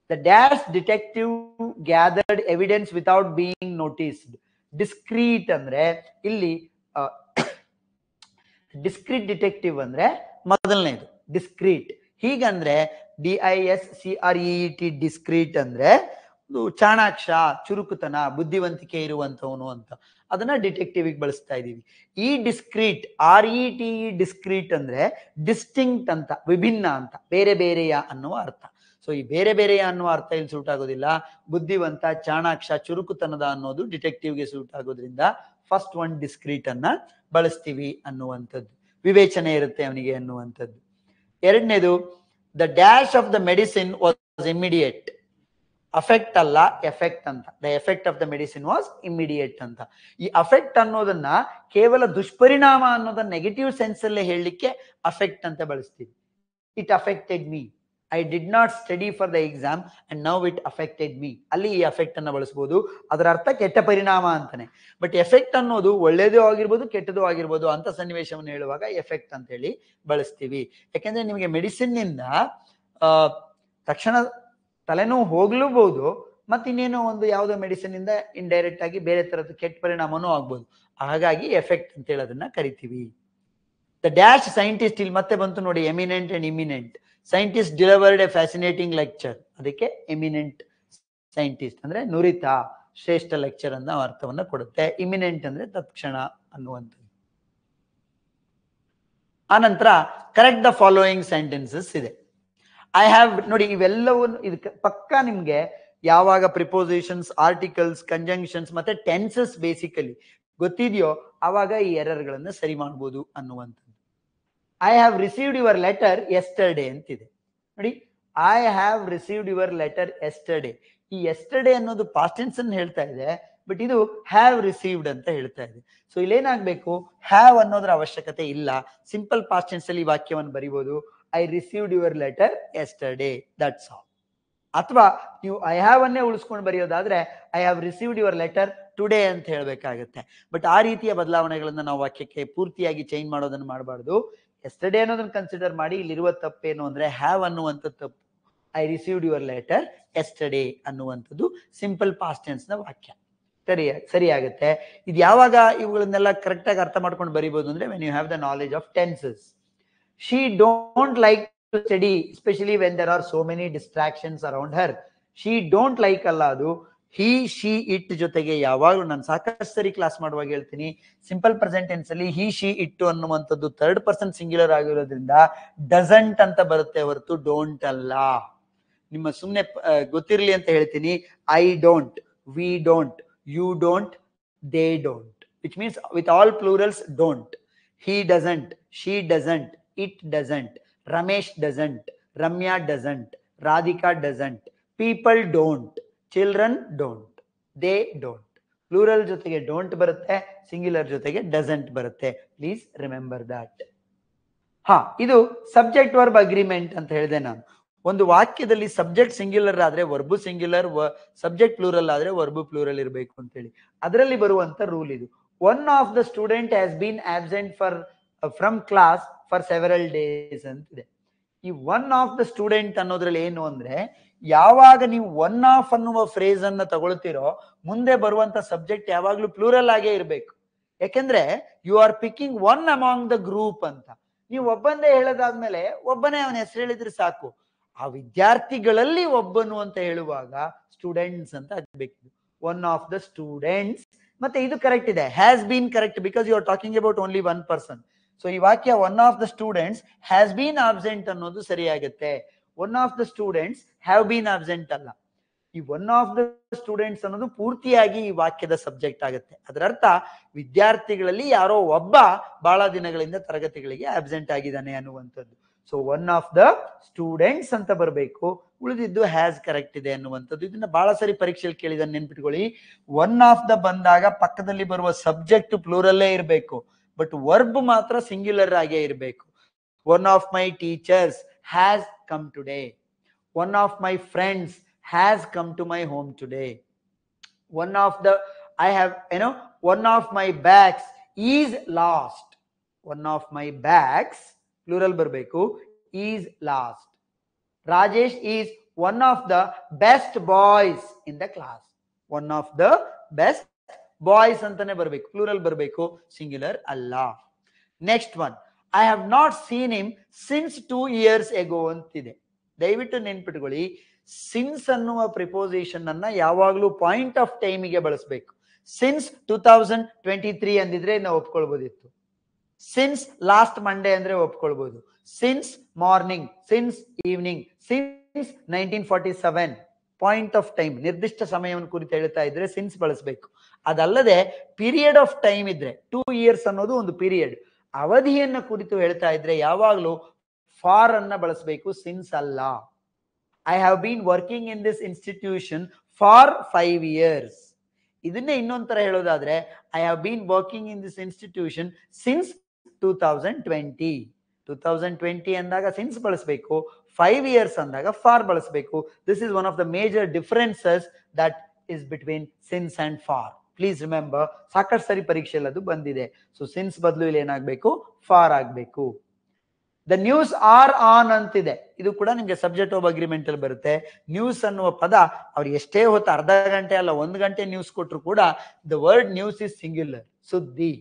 The dash detective gathered evidence without being noticed. Discreet ಅಂದ್ರೆ ಇಲ್ಲಿ ಡಿಸ್ಕ್ರೀಟ್ ಡಿಟೆಕ್ಟಿವ್ ಅಂದ್ರೆ ಮೊದಲನೇದು ಡಿಸ್ಕ್ರೀಟ್. ಹೀಗಂದ್ರೆ DISCREET ಡಿಸ್ಕ್ರೀಟ್ ಅಂದ್ರೆ ಚಾಣಾಕ್ಷ, ಚುರುಕುತನ, ಬುದ್ಧಿವಂತಿಕೆ ಇರುವಂತವನು ಅಂತ. ಅದನ್ನ ಡಿಟೆಕ್ಟಿವ್ ಬಳಸ್ತಾ ಇದೀವಿ. ಈ ಡಿಸ್ಕ್ರೀಟ್ RETE ಡಿಸ್ಕ್ರೀಟ್ ಅಂದ್ರೆ ಡಿಸ್ಟಿಂಕ್ಟ್ ಅಂತ, ವಿಭಿನ್ನ ಅಂತ, ಬೇರೆ ಬೇರೆಯ ಅನ್ನುವ ಅರ್ಥ. ಸೊ ಈ ಬೇರೆ ಬೇರೆಯ ಅನ್ನುವ ಅರ್ಥ ಇಲ್ಲಿ ಸೂಟ್ ಆಗೋದಿಲ್ಲ. ಬುದ್ಧಿವಂತ, ಚಾಣಾಕ್ಷ, ಚುರುಕುತನದ ಅನ್ನೋದು ಡಿಟೆಕ್ಟಿವ್ಗೆ ಸೂಟ್ ಆಗೋದ್ರಿಂದ ಫಸ್ಟ್ ಒನ್ ಡಿಸ್ಕ್ರೀಟ್ ಅನ್ನ ಬಳಸ್ತೀವಿ ಅನ್ನುವಂಥದ್ದು. ವಿವೇಚನೆ ಇರುತ್ತೆ ಅವನಿಗೆ ಅನ್ನುವಂಥದ್ದು. ಎರಡನೇದು the dash of the medicine was immediate. Affect ಅಲ್ಲ, ಎಫೆಕ್ಟ್ ಅಂತ. The effect of the medicine was immediate ಅಂತ. ಈ ಅಫೆಕ್ಟ್ ಅನ್ನೋದನ್ನ ಕೇವಲ ದುಷ್ಪರಿಣಾಮ ಅನ್ನೋದನ್ನ ನೆಗೆಟಿವ್ ಸೆನ್ಸ್ ಅಲ್ಲೇ ಹೇಳಲಿಕ್ಕೆ ಅಫೆಕ್ಟ್ ಅಂತ ಬಳಸ್ತೀವಿ. It affected me, I did not study for the exam and now it affected me. ಅಲ್ಲಿ ಈ ಅಫೆಕ್ಟ್ ಅನ್ನ ಬಳಸಬಹುದು. ಅದರ ಅರ್ಥ ಕೆಟ್ಟ ಪರಿಣಾಮ ಅಂತಾನೆ. ಬಟ್ ಎಫೆಕ್ಟ್ ಅನ್ನೋದು ಒಳ್ಳೇದು ಆಗಿರ್ಬೋದು, ಕೆಟ್ಟದ್ದು ಆಗಿರ್ಬೋದು ಅಂತ ಸನ್ನಿವೇಶವನ್ನು ಹೇಳುವಾಗ ಎಫೆಕ್ಟ್ ಅಂತ ಹೇಳಿ ಬಳಸ್ತೀವಿ. ಯಾಕೆಂದ್ರೆ ನಿಮಗೆ ಮೆಡಿಸಿನ್ ನಿಂದ ತಕ್ಷಣ ತಲೆನೋವು ಹೋಗ್ಲೂಬಹುದು, ಮತ್ತೆ ಇನ್ನೇನೋ ಒಂದು ಯಾವುದೋ ಮೆಡಿಸಿನ್ ಇಂದ ಇಂಡೈರೆಕ್ಟ್ ಆಗಿ ಬೇರೆ ತರದ್ದು ಕೆಟ್ಟ ಪರಿಣಾಮನೂ ಆಗ್ಬೋದು. ಹಾಗಾಗಿ ಎಫೆಕ್ಟ್ ಅಂತ ಹೇಳಿ ಅದನ್ನ ಕರಿತೀವಿ. ದ ಡ್ಯಾಶ್ ಸೈಂಟಿಸ್ಟ್, ಇಲ್ಲಿ ಮತ್ತೆ ಬಂತು ನೋಡಿ, eminent and imminent. Scientist delivered A fascinating lecture, ಅದಕ್ಕೆ ಎಮಿನೆಂಟ್ ಸೈಂಟಿಸ್ಟ್ ಅಂದ್ರೆ ನುರಿತ, ಶ್ರೇಷ್ಠ ಲೆಕ್ಚರ್ ಅನ್ನೋ ಅರ್ಥವನ್ನ ಕೊಡುತ್ತೆ. ಇಮಿನೆಂಟ್ ಅಂದ್ರೆ ತತ್ಕ್ಷಣ ಅನ್ನುವಂಥದ್ದು. ಆನಂತರ ಕರೆಕ್ಟ್ ದ ಫಾಲೋಯಿಂಗ್ ಸೆಂಟೆನ್ಸಸ್ ಇದೆ. ಐ ಹ್ಯಾವ್ ನೋಡಿ, ಇವೆಲ್ಲವನ್ನು ಇದಕ್ಕೆ ಪಕ್ಕ ನಿಮ್ಗೆ ಯಾವಾಗ ಪ್ರಿಪೋಸಿಷನ್ಸ್, ಆರ್ಟಿಕಲ್ಸ್, ಕಂಜಂಕ್ಷನ್ಸ್ ಮತ್ತೆ ಟೆನ್ಸಸ್ ಬೇಸಿಕಲಿ ಗೊತ್ತಿದೆಯೋ ಆವಾಗ ಈ ಎರರ್ಗಳನ್ನು ಸರಿ ಮಾಡ್ಬೋದು ಅನ್ನುವಂಥದ್ದು. I have received your letter yesterday ಅಂತಿದೆ ನೋಡಿ. I have received your letter yesterday. ಈ ಎಸ್ಟರ್ಡೇ ಅನ್ನೋದು ಪಾಸ್ಟ್ ಟೆನ್ಸ್ ಅನ್ನು ಹೇಳ್ತಾ ಇದೆ, ಬಟ್ ಇದು ಹ್ಯಾವ್ ರಿಸೀವ್ಡ್ ಅಂತ ಹೇಳ್ತಾ ಇದೆ. ಸೊ ಇಲ್ಲೇನಾಗ್ಬೇಕು, ಹ್ಯಾವ್ ಅನ್ನೋದ್ರ ಅವಶ್ಯಕತೆ ಇಲ್ಲ. ಸಿಂಪಲ್ ಪಾಸ್ಟ್ ಟೆನ್ಸ್ ಅಲ್ಲಿ ವಾಕ್ಯವನ್ನು ಬರಿಬಹುದು, I received your letter yesterday, that's all. ಅಥವಾ ನೀವು ಐ ಹ್ಯಾವ್ ಅನ್ನೇ ಉಳಿಸ್ಕೊಂಡು ಬರೆಯೋದಾದ್ರೆ I have received your letter today ಅಂತ ಹೇಳ್ಬೇಕಾಗತ್ತೆ. ಬಟ್ ಆ ರೀತಿಯ ಬದಲಾವಣೆಗಳನ್ನ ನಾವು ವಾಕ್ಯಕ್ಕೆ ಪೂರ್ತಿಯಾಗಿ ಚೇಂಜ್ ಮಾಡೋದನ್ನ ಮಾಡಬಾರ್ದು. ಎಸ್ಟರ್ಡೇ ಅನ್ನೋದನ್ನ ಕನ್ಸಿಡರ್ ಮಾಡಿ. ಇಲ್ಲಿರುವ ತಪ್ಪೇನು ಅಂದ್ರೆ ಹ್ಯಾವ್ ಅನ್ನುವಂಥ ತಪ್ಪು. I received your letter yesterday ಅನ್ನುವಂಥದ್ದು ಸಿಂಪಲ್ ಪಾಸ್ಟ್ ಟೆನ್ಸ್ ನ ವಾಕ್ಯ. ಸರಿಯಾಗುತ್ತೆ. ಇದು ಯಾವಾಗ ಇವುಗಳನ್ನೆಲ್ಲ ಕರೆಕ್ಟ್ ಆಗಿ ಅರ್ಥ ಮಾಡ್ಕೊಂಡು ಬರಿಬಹುದು ಅಂದ್ರೆ when you have the knowledge of tenses. She don't like to study especially when there are so many distractions around her. She don't like ಅಲ್ಲ, ಅದು ಹಿ, ಶಿ, ಇಟ್ ಜೊತೆಗೆ ಯಾವಾಗಲೂ ನಾನು ಸಾಕಷ್ಟು ಸರಿ ಕ್ಲಾಸ್ ಮಾಡುವಾಗ ಹೇಳ್ತೀನಿ, ಸಿಂಪಲ್ ಪ್ರೆಸೆಂಟ್ ಟೆನ್ಸ್ ಅಲ್ಲಿ ಹಿ, ಶಿ, ಇಟ್ಟು ಅನ್ನುವಂಥದ್ದು ಥರ್ಡ್ ಪರ್ಸನ್ ಸಿಂಗ್ಯುಲರ್ ಆಗಿರೋದ್ರಿಂದ ಡಸಂಟ್ ಅಂತ ಬರುತ್ತೆ ಹೊರತು ಡೋಂಟ್ ಅಲ್ಲ. ನಿಮ್ಮ ಸುಮ್ಮನೆ ಗೊತ್ತಿರಲಿ ಅಂತ ಹೇಳ್ತೀನಿ. I don't, we don't, you don't, they don't, which means with all plurals don't. He doesn't, she doesn't, it doesn't, Ramesh doesn't, Ramya doesn't, Radhika doesn't, people don't, children don't, they don't. Plural ಜೊತೆಗೆ don't ಬರುತ್ತೆ, singular ಜೊತೆಗೆ doesn't ಬರುತ್ತೆ. Please remember that. ಇದು subject verb agreement ಅಂತ ಹೇಳಿದೆ ನಾನು. ಒಂದು ವಾಕ್ಯದಲ್ಲಿ ಸಬ್ಜೆಕ್ಟ್ ಸಿಂಗ್ಯುಲರ್ ಆದ್ರೆ ವರ್ಬು ಸಿಂಗ್ಯುಲರ್, ಸಬ್ಜೆಕ್ಟ್ ಪ್ಲೂರಲ್ ಆದ್ರೆ ವರ್ಬು ಪ್ಲೂರಲ್ ಇರಬೇಕು ಅಂತ ಹೇಳಿ ಅದರಲ್ಲಿ ಬರುವಂತ ರೂಲ್ ಇದು. One of the student has been absent from class for several days ಅಂತಿದೆ. ಈ ಒನ್ ಆಫ್ ದ ಸ್ಟೂಡೆಂಟ್ ಅನ್ನೋದ್ರಲ್ಲಿ ಏನು ಅಂದ್ರೆ, ಯಾವಾಗ ನೀವು ಒನ್ ಆಫ್ ಅನ್ನುವ ಫ್ರೇಸ್ ಅನ್ನ ತಗೊಳ್ತಿರೋ ಮುಂದೆ ಬರುವಂತ ಸಬ್ಜೆಕ್ಟ್ ಯಾವಾಗ್ಲೂ ಪ್ಲೂರಲ್ ಆಗೇ ಇರಬೇಕು. ಯಾಕೆಂದ್ರೆ you are picking one among the group ಅಂತ. ನೀವು ಒಬ್ಬಂದೇ ಹೇಳೋದಾದ್ಮೇಲೆ ಒಬ್ಬನೇ ಅವನ ಹೆಸರು ಹೇಳಿದ್ರೆ ಸಾಕು. ಆ ವಿದ್ಯಾರ್ಥಿಗಳಲ್ಲಿ ಒಬ್ಬನು ಅಂತ ಹೇಳುವಾಗ ಸ್ಟೂಡೆಂಟ್ಸ್ ಅಂತ ಆಗ್ಬೇಕು. One of the students. ಮತ್ತೆ ಇದು ಕರೆಕ್ಟ್ ಇದೆ, has been correct because you are talking about only one person. So ಈ ವಾಕ್ಯ one of the students has been absent ಅನ್ನೋದು ಸರಿಯಾಗುತ್ತೆ. One of the students have been absent ಅಲ್ಲ. ಈ one of the students ಅನ್ನೋದು ಪೂರ್ತಿಯಾಗಿ ಈ ವಾಕ್ಯದ ಸಬ್ಜೆಕ್ಟ್ ಆಗುತ್ತೆ. ಅದರ ಅರ್ಥ ವಿದ್ಯಾರ್ಥಿಗಳಲ್ಲಿ ಯಾರೋ ಒಬ್ಬ ಬಹಳ ದಿನಗಳಿಂದ ತರಗತಿಗಳಿಗೆ ಆಬ್ಸೆಂಟ್ ಆಗಿದ್ದಾನೆ ಅನ್ನುವಂಥದ್ದು. So one of the students ಅಂತ ಬರಬೇಕು, ಉಳಿದಿದ್ದು ಹ್ಯಾಸ್ ಕರೆಕ್ಟ್ ಇದೆ ಅನ್ನುವಂಥದ್ದು. ಇದನ್ನ ಬಹಳ ಸರಿ ಪರೀಕ್ಷೆಯಲ್ಲಿ ಕೇಳಿದ ನೆನ್ಪಿಟ್ಕೊಳ್ಳಿ. ಒನ್ ಆಫ್ ದ ಬಂದಾಗ ಪಕ್ಕದಲ್ಲಿ ಬರುವ ಸಬ್ಜೆಕ್ಟ್ ಪ್ಲೂರಲ್ಲೇ ಇರಬೇಕು, ಬಟ್ ವರ್ಬ್ ಮಾತ್ರ ಸಿಂಗ್ಯುಲರ್ ಆಗೇ ಇರಬೇಕು. One of my teachers has come today. One of my friends has come to my home today. One of my bags is lost. One of my bags plural ಬರಬೇಕು. Is lost. Rajesh is one of the best boys in the class. One of the best boys ಅಂತಾನೆ ಬರಬೇಕು, plural ಬರಬೇಕು, singular ಅಲ್ಲ. Next one, I have not seen him since 2 years ago ಅಂತಿದೆ. ದಯವಿಟ್ಟು ನೆನ್ಪಿಟ್ಕೊಳ್ಳಿ, since ಅನ್ನುವ preposition ಅನ್ನ ಯಾವಾಗಲೂ ಪಾಯಿಂಟ್ ಆಫ್ ಟೈಮಿಗೆ ಬಳಸಬೇಕು. ಸಿನ್ಸ್ 2023 ಅಂದಿದ್ರೆ ನಾವು ಒಪ್ಕೊಳ್ಬೋದಿತ್ತು. ಸಿನ್ಸ್ ಲಾಸ್ಟ್ ಮಂಡೇ ಅಂದ್ರೆ ಒಪ್ಕೊಳ್ಬಹುದು. Since morning, since evening, since 1947, point of time, ನಿರ್ದಿಷ್ಟ ಸಮಯವನ್ನು ಕುರಿತು ಹೇಳ್ತಾ ಇದ್ರೆ ಸಿನ್ಸ್ ಬಳಸಬೇಕು. ಅದಲ್ಲದೆ ಪೀರಿಯಡ್ ಆಫ್ ಟೈಮ್ ಇದ್ರೆ 2 years ಅನ್ನೋದು ಒಂದು ಪೀರಿಯಡ್, ಅವಧಿಯನ್ನ ಕುರಿತು ಹೇಳ್ತಾ ಇದ್ರೆ ಯಾವಾಗಲೂ ಫಾರ್ ಅನ್ನ ಬಳಸಬೇಕು, ಸಿನ್ಸ್ ಅಲ್ಲ. I have been working in this institution for 5 years. ಇದನ್ನೇ ಇನ್ನೊಂಥರ ಹೇಳೋದಾದ್ರೆ I have been working in this institution since 2020. 2020 ಅಂದಾಗ ಸಿನ್ಸ್ ಬಳಸಬೇಕು, 5 years ಅಂದಾಗ ಫಾರ್ ಬಳಸಬೇಕು. This is one of the major differences that is between since and for. Please remember, ಸಾಕಷ್ಟು ಸರಿ ಪರೀಕ್ಷೆಯಲ್ಲಿ ಅದು ಬಂದಿದೆ. ಸೊ ಸಿನ್ಸ್ ಬದಲು ಇಲ್ಲಿ ಏನಾಗಬೇಕು, ಫಾರ್ ಆಗಬೇಕು. ದ ನ್ಯೂಸ್ ಆರ್ ಆನ್ ಅಂತಿದೆ, ಇದು ಕೂಡ ನಿಮ್ಗೆ ಸಬ್ಜೆಕ್ಟ್ ಆಫ್ ಅಗ್ರಿಮೆಂಟ್ ಅಲ್ಲಿ ಬರುತ್ತೆ. ನ್ಯೂಸ್ ಅನ್ನುವ ಪದ ಅವ್ರು ಎಷ್ಟೇ ಹೊತ್ತು, ಅರ್ಧ ಗಂಟೆ ಅಲ್ಲ 1 ಗಂಟೆ ನ್ಯೂಸ್ ಕೊಟ್ಟರು ಕೂಡ the word news is singular, ಸುದ್ದಿ.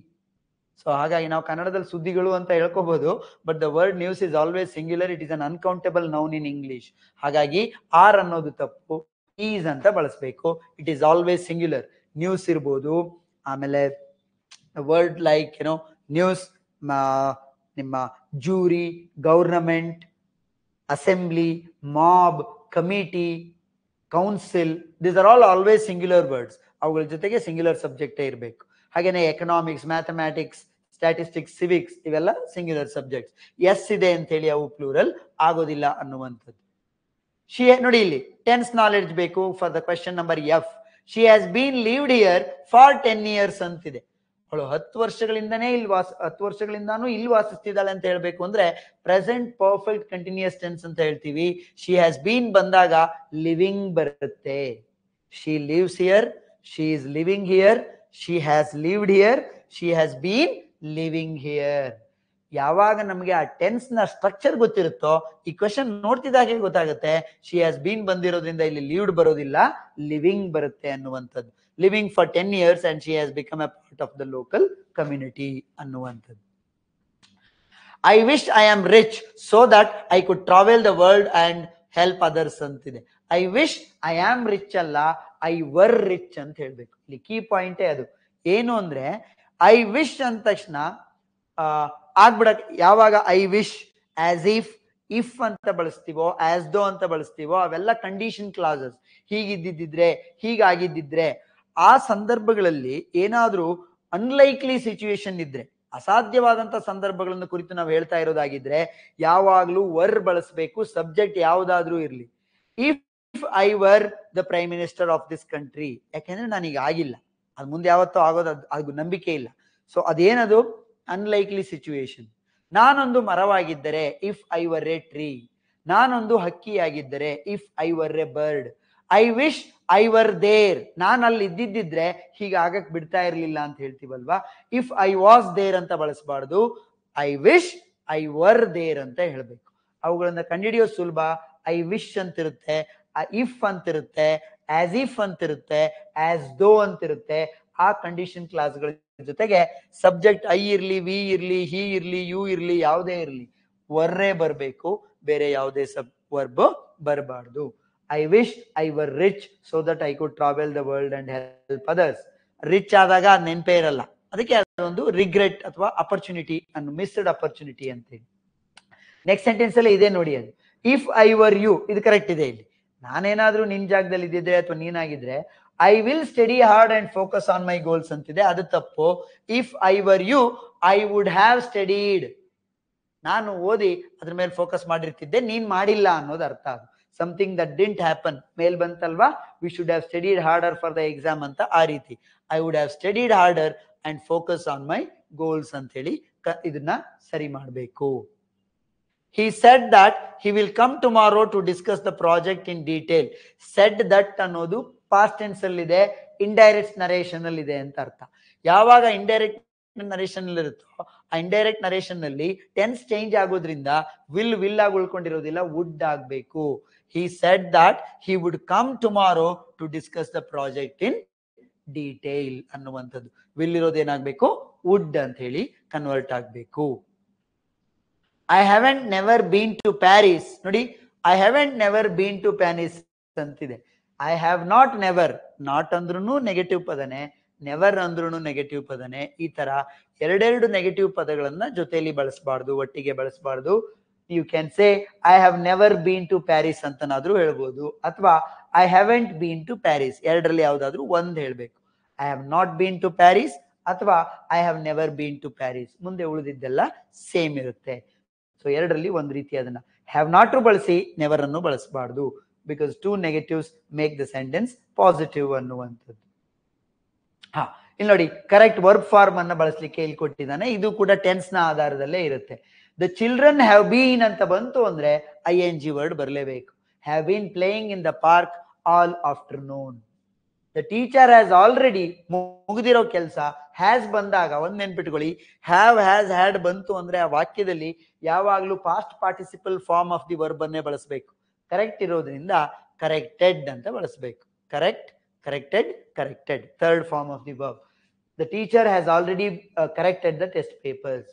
ಸೊ ಹಾಗಾಗಿ ನಾವು ಕನ್ನಡದಲ್ಲಿ ಸುದ್ದಿಗಳು ಅಂತ ಹೇಳ್ಕೋಬಹುದು, but the word news is always singular. It is an uncountable noun in English. ಹಾಗಾಗಿ ಆರ್ ಅನ್ನೋದು ತಪ್ಪು, ಈಸ್ ಅಂತ ಬಳಸಬೇಕು. It is always singular. News ಇರ್ಬೋದು, ಆಮೇಲೆ ವರ್ಡ್ ಲೈಕ್ ನ್ಯೂಸ್, ನಿಮ್ಮ jury, government, assembly, mob, committee, council, this are all always singular words. ಅವುಗಳ ಜೊತೆಗೆ ಸಿಂಗ್ಯುಲರ್ ಸಬ್ಜೆಕ್ಟೇ ಇರಬೇಕು. ಹಾಗೇನೆ ಎಕನಾಮಿಕ್ಸ್, ಮ್ಯಾಥಮೆಟಿಕ್ಸ್, ಸ್ಟ್ಯಾಟಿಸ್ಟಿಕ್ಸ್, ಸಿವಿಕ್ಸ್ ಇವೆಲ್ಲ ಸಿಂಗ್ಯುಲರ್ ಸಬ್ಜೆಕ್ಟ್ಸ್. ಎಸ್ ಇದೆ ಅಂತ ಹೇಳಿ ಅವು ಪ್ಲೂರಲ್ ಆಗೋದಿಲ್ಲ ಅನ್ನುವಂಥದ್ದು. ನೋಡಿ ಇಲ್ಲಿ ಟೆನ್ಸ್ ನಾಲೆಡ್ಜ್ ಬೇಕು for the question number F. She has been lived here for 10 years ಅಂತಿದೆ. ಅವಳು 10 ವರ್ಷಗಳಿಂದಾನೇ 10 ವರ್ಷಗಳಿಂದಾನು ಇಲ್ಲಿ ವಾಸಿಸ್ತಿದ್ದಾಳೆ ಅಂತ ಹೇಳ್ಬೇಕು ಅಂದ್ರೆ ಪ್ರೆಸೆಂಟ್ ಪರ್ಫೆಕ್ಟ್ ಕಂಟಿನ್ಯೂಸ್ ಟೆನ್ಸ್ ಅಂತ ಹೇಳ್ತೀವಿ. ಶಿ ಹ್ಯಾಸ್ ಬೀನ್ ಬಂದಾಗ ಲಿವಿಂಗ್ ಬರುತ್ತೆ. She lives here, she is living here, she has lived here, she has been living here. ಯಾವಾಗ ನಮಗೆ ಆ ಟೆನ್ಸ್ ನ ಸ್ಟ್ರಕ್ಚರ್ ಗೊತ್ತಿರುತ್ತೋ ಈ ಕ್ವೆಶನ್ ನೋಡ್ತಿದ್ದಾಗೆ ಗೊತ್ತಾಗುತ್ತೆ ಶಿ ಹ್ಯಾಸ್ ಬೀನ್ ಬಂದಿರೋದ್ರಿಂದ ಇಲ್ಲಿ ಲಿವ್ಡ್ ಬರೋದಿಲ್ಲ, ಲಿವಿಂಗ್ ಬರುತ್ತೆ ಅನ್ನುವಂಥದ್ದು. Living for 10 years and she has become a part of the local community ಅನ್ನುವಂಥದ್ದು. I wish I am rich so that I could travel the world and help others ಅಂತಿದೆ. I wish I am rich ಅಲ್ಲ, I were rich ಅಂತ ಹೇಳ್ಬೇಕು. ಇಲ್ಲಿ key ಪಾಯಿಂಟೇ ಅದು. ಏನು ಅಂದ್ರೆ I wish ಅಂದ ತಕ್ಷಣ ಆಗ್ಬಿಡಕ್, ಯಾವಾಗ ಐ ವಿಶ್ ಆಸ್ ಇಫ್ ಅಂತ ಬಳಸ್ತೀವೋ, ಆಸ್ ದೋ ಅಂತ ಬಳಸ್ತೀವೋ ಅವೆಲ್ಲ ಕಂಡೀಷನ್ ಕ್ಲಾಸಸ್. ಹೀಗಿದ್ದಿದ್ರೆ, ಹೀಗಾಗಿದ್ದಿದ್ರೆ, ಆ ಸಂದರ್ಭಗಳಲ್ಲಿ ಏನಾದ್ರೂ ಅನ್ಲೈಕ್ಲಿ ಸಿಚುವೇಶನ್ ಇದ್ರೆ, ಅಸಾಧ್ಯವಾದಂತ ಸಂದರ್ಭಗಳನ್ನು ಕುರಿತು ನಾವು ಹೇಳ್ತಾ ಇರೋದಾಗಿದ್ರೆ ಯಾವಾಗ್ಲೂ ವರ್ ಬಳಸಬೇಕು, ಸಬ್ಜೆಕ್ಟ್ ಯಾವ್ದಾದ್ರೂ ಇರ್ಲಿ. If I were the prime minister of this country, ಯಾಕೆಂದ್ರೆ ನಾನೀಗ ಆಗಿಲ್ಲ, ಅದು ಮುಂದೆ ಯಾವತ್ತೂ ಆಗೋದು, ಅದು ನಂಬಿಕೆ ಇಲ್ಲ. ಸೊ ಅದೇನದು ಅನ್ಲೈಕ್ಲಿ ಸಿಚುವೇಶನ್. ನಾನೊಂದು ಮರವಾಗಿದ್ದರೆ, if I were a tree. ನಾನೊಂದು ಹಕ್ಕಿಯಾಗಿದ್ದರೆ, if I were a bird. I wish I were there, ನಾನು ಅಲ್ಲಿ ಇದ್ದಿದ್ದಿದ್ರೆ ಹೀಗೆ ಆಗಕ್ ಬಿಡ್ತಾ ಇರ್ಲಿಲ್ಲ ಅಂತ ಹೇಳ್ತೀವಲ್ವಾ. ಇಫ್ ಐ ವಾಸ್ ದೇರ್ ಅಂತ ಬಳಸಬಾರ್ದು, I wish I were there ಅಂತ ಹೇಳ್ಬೇಕು. ಅವುಗಳನ್ನ ಕಂಡುಹಿಡಿಯೋದು ಸುಲಭ. ಐ ವಿಶ್ ಅಂತಿರುತ್ತೆ, ಇಫ್ ಅಂತಿರುತ್ತೆ, ಆಸ್ ಇಫ್ ಅಂತಿರುತ್ತೆ, ಆಸ್ ದೋ ಅಂತಿರುತ್ತೆ. ಆ ಕಂಡೀಷನ್ ಕ್ಲಾಸ್ಗಳ ಜೊತೆಗೆ ಸಬ್ಜೆಕ್ಟ್ ಐ ಇರ್ಲಿ, ವಿ ಇರ್ಲಿ, ಹಿ ಇರ್ಲಿ, ಯು ಇರ್ಲಿ, ಯಾವುದೇ ಇರ್ಲಿ ವರ್ರೇ ಬರಬೇಕು, ಬೇರೆ ಯಾವುದೇ ವರ್ಬ್ ಬರಬಾರ್ದು. I wish I were rich so that I could travel the world and help others. Rich ಆದಾಗ ಅದು ನೆನಪೇ ಇರಲ್ಲ, ಅದಕ್ಕೆ ಅದೊಂದು ರಿಗ್ರೆಟ್ ಅಥವಾ ಅಪರ್ಚುನಿಟಿ ಅನ್ನು ಮಿಸ್ಡ್ ಅಪರ್ಚುನಿಟಿ ಅಂತೇಳಿ. ನೆಕ್ಸ್ಟ್ ಸೆಂಟೆನ್ಸ್ ಅಲ್ಲಿ ಇದೆ ನೋಡಿ, ಅದು ಇಫ್ ಐ ವರ್ ಯು, ಇದು ಕರೆಕ್ಟ್ ಇದೆ. ಇಲ್ಲಿ ನಾನೇನಾದ್ರೂ ನಿನ್ ಜಾಗದಲ್ಲಿ ಇದ್ದಿದ್ರೆ ಅಥವಾ ನೀನಾಗಿದ್ರೆ I will study hard and focus on my goals ಅಂತಿದೆ, ಅದು ತಪ್ಪು. If I were you I would have studied. ನಾನು ಓದಿ ಅದ್ರ ಮೇಲೆ ಫೋಕಸ್ ಮಾಡಿರ್ತಿದ್ದೆ, ನೀನ್ ಮಾಡಿಲ್ಲ ಅನ್ನೋದು ಅರ್ಥ. ಅದು ಸಮಥಿಂಗ್ ದಟ್ ಡಿಂಟ್ ಹ್ಯಾಪನ್. ಮೇಲ್ ಬಂತಲ್ವಾ, we should have studied harder for the exam ಅಂತ, ಆ ರೀತಿ I would have studied harder and focus on my goals ಅಂತ ಹೇಳಿ ಇದನ್ನ ಸರಿ ಮಾಡಬೇಕು. He said that he will come tomorrow to discuss the project in detail. Said that ಅನ್ನೋದು past tense ಅಲ್ಲಿ ಇದೆ, ಇಂಡೈರೆಕ್ಟ್ ನರೇಷನ್ ಅಲ್ಲಿ ಇದೆ ಅಂತ ಅರ್ಥ. ಯಾವಾಗ ಇಂಡೈರೆಕ್ಟ್ ನರೇಷನ್ ಇರುತ್ತೋ ಆ ಇಂಡೈರೆಕ್ಟ್ ನರೇಷನ್ ನಲ್ಲಿ ಟೆನ್ಸ್ ಚೇಂಜ್ ಆಗೋದ್ರಿಂದ ವಿಲ್ ಆಗಿ ಉಳ್ಕೊಂಡಿರೋದಿಲ್ಲ, ವುಡ್ ಆಗ್ಬೇಕು. he said that he would come tomorrow to discuss the project in detail ಅನ್ನುವಂಥದ್ದು. ವಿಲ್ ಇರೋದು ಏನಾಗ್ಬೇಕು, ವುಡ್ ಅಂತ ಹೇಳಿ ಕನ್ವರ್ಟ್ ಆಗ್ಬೇಕು. I haven't never been to Paris. ನೋಡಿ, I haven't never been to Paris ಅಂತಿದೆ. I have not never, not ಅಂದ್ರೂ negative ಪದನೆ, ನೆವರ್ ಅಂದ್ರೂ ನೆಗೆಟಿವ್ ಪದನೆ. ಈ ತರ ಎರಡೆರಡು ನೆಗೆಟಿವ್ ಪದಗಳನ್ನ ಜೊತೆಯಲ್ಲಿ ಬಳಸಬಾರ್ದು, ಒಟ್ಟಿಗೆ ಬಳಸಬಾರ್ದು. You can say I have never been to Paris ಅಂತನಾದ್ರೂ ಹೇಳ್ಬೋದು, ಅಥವಾ I haven't been to Paris, ಎರಡರಲ್ಲಿ ಯಾವ್ದಾದ್ರು ಒಂದ್ ಹೇಳ್ಬೇಕು. I have not been to Paris ಅಥವಾ I have never been to Paris, ಮುಂದೆ ಉಳಿದಿದ್ದೆಲ್ಲ ಸೇಮ್ ಇರುತ್ತೆ. ಸೊ ಎರಡರಲ್ಲಿ ಒಂದ್ ರೀತಿ ಅದನ್ನ ಹ್ಯಾವ್ ನಾಟ್ ಬಳಸಿ ನೆವರ್ ಅನ್ನು ಬಳಸಬಾರ್ದು, because two negatives make the sentence positive ಅನ್ನುವಂಥದ್ದು. ಹಾ, ಇಲ್ಲಿ ನೋಡಿ, ಕರೆಕ್ಟ್ ವರ್ಬ್ ಫಾರ್ಮ್ ಅನ್ನ ಬಳಸಲಿಕ್ಕೆ ಇಲ್ಲಿ ಕೊಟ್ಟಿದ್ದಾನೆ. ಇದು ಕೂಡ ಟೆನ್ಸ್ ನ ಆಧಾರದಲ್ಲೇ ಇರುತ್ತೆ. ದ ಚಿಲ್ಡ್ರನ್ ಹ್ಯಾವ್ ಬೀನ್ ಅಂತ ಬಂತು ಅಂದ್ರೆ ING ವರ್ಡ್ ಬರಲೇಬೇಕು. Have been playing in the park all afternoon. The teacher has already, ಮುಗಿದಿರೋ ಕೆಲಸ. ಹ್ಯಾಸ್ ಬಂದಾಗ ಒಂದ್ ನೆನ್ಪಿಟ್ಕೊಳ್ಳಿ, ಹ್ಯಾವ್ ಹ್ಯಾಸ್ ಹ್ಯಾಡ್ ಬಂತು ಅಂದ್ರೆ ಆ ವಾಕ್ಯದಲ್ಲಿ ಯಾವಾಗ್ಲೂ past participle form of the verb ಅನ್ನೇ ಬಳಸಬೇಕು. ಕರೆಕ್ಟ್ ಇರೋದ್ರಿಂದ ಕರೆಕ್ಟೆಡ್ ಅಂತ ಬಳಸಬೇಕು. Correct, corrected, corrected, third form of the verb. The teacher has already corrected the test papers.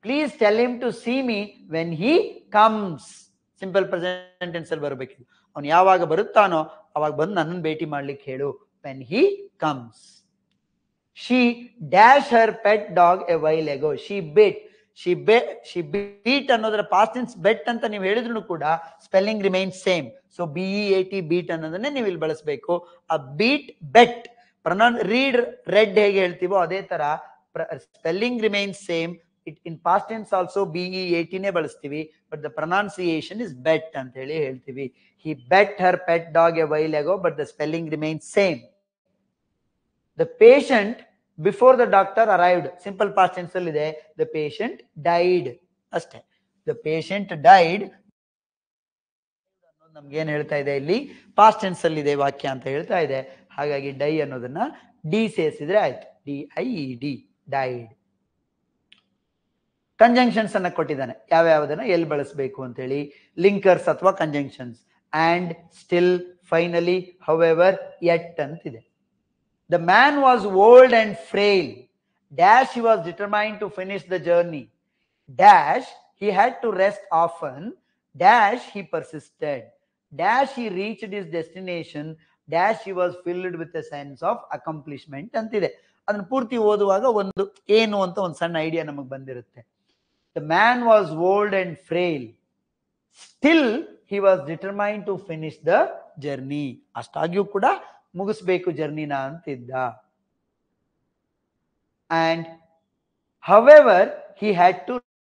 Please tell him to see me when he comes. Simple present tense ಅಲ್ಲಿ ಬರಬೇಕು. ಅವನು ಯಾವಾಗ ಬರುತ್ತಾನೋ ಅವಾಗ ಬಂದು ನನ್ನನ್ನು ಭೇಟಿ ಮಾಡ್ಲಿಕ್ಕೆ ಹೇಳು. When he comes. She dashed her pet dog a while ago. She beat ಅನ್ನೋದರ past tense bet ಅಂತ ನೀವು ಹೇಳಿದ್ರು ಕೂಡ spelling remains same. So BEAT beat ಅನ್ನೋದನ್ನೇ ನೀವು ಇಲ್ಲಿ ಬಳಸಬೇಕು. ಆ ಬೀಟ್, ಬೆಟ್, ರೀಡ್, ರೆಡ್ ಹೇಗೆ ಹೇಳ್ತೀವೋ ಅದೇ ತರ spelling remains same. In past tense also BEAT ನೇ ಬಳಸ್ತೀವಿ, but the pronunciation is bet ಅಂತ ಹೇಳಿ ಹೇಳ್ತೀವಿ. He bet her pet dog a while ago, but the spelling remains same. The patient before the doctor arrived, simple past tense ಅಲ್ಲಿ ಇದೆ. The patient died ಅಷ್ಟೇ. The patient died ನಮ್ಗೆ ಏನ್ ಹೇಳ್ತಾ ಇದೆ ಇಲ್ಲಿ, ಪಾಸ್ಟ್ ಟೆನ್ಸ್ ಅಲ್ಲಿ ಇದೆ ವಾಕ್ಯ ಅಂತ ಹೇಳ್ತಾ ಇದೆ. ಹಾಗಾಗಿ ಡೈ ಅನ್ನೋದನ್ನ ಡಿ ಸೇರಿಸಿದ್ರೆ ಆಯ್ತು. DIED, died. ಕಂಜಂಕ್ಷನ್ಸ್ ಅನ್ನ ಕೊಟ್ಟಿದ್ದಾನೆ, ಯಾವ್ಯಾವುದನ್ನ ಎಲ್ಲಿ ಬಳಸಬೇಕು ಅಂತ ಹೇಳಿ. ಲಿಂಕರ್ಸ್ ಅಥವಾ conjunctions. And, still, finally, however, yet ಅಂತಿದೆ. The man was old and frail. Dash, he was determined to finish the journey. Dash, he had to rest often. Dash, he persisted. Dash, he reached his destination. Dash, he was filled with a sense of accomplishment ಅಂತಿದೆ. ಅದನ್ನ ಪೂರ್ತಿ ಓದುವಾಗ ಒಂದು ಏನು ಅಂತ ಒಂದು ಸಣ್ಣ idea ನಮಗೆ ಬಂದಿರುತ್ತೆ. The man was old and frail. Still, he was determined to finish the journey. ಅಷ್ಟಾಗಿಯೂ ಕೂಡ ಮುಗಿಸ್ಬೇಕು ಜರ್ನಿನ ಅಂತಿದ್ದ. And however, he had to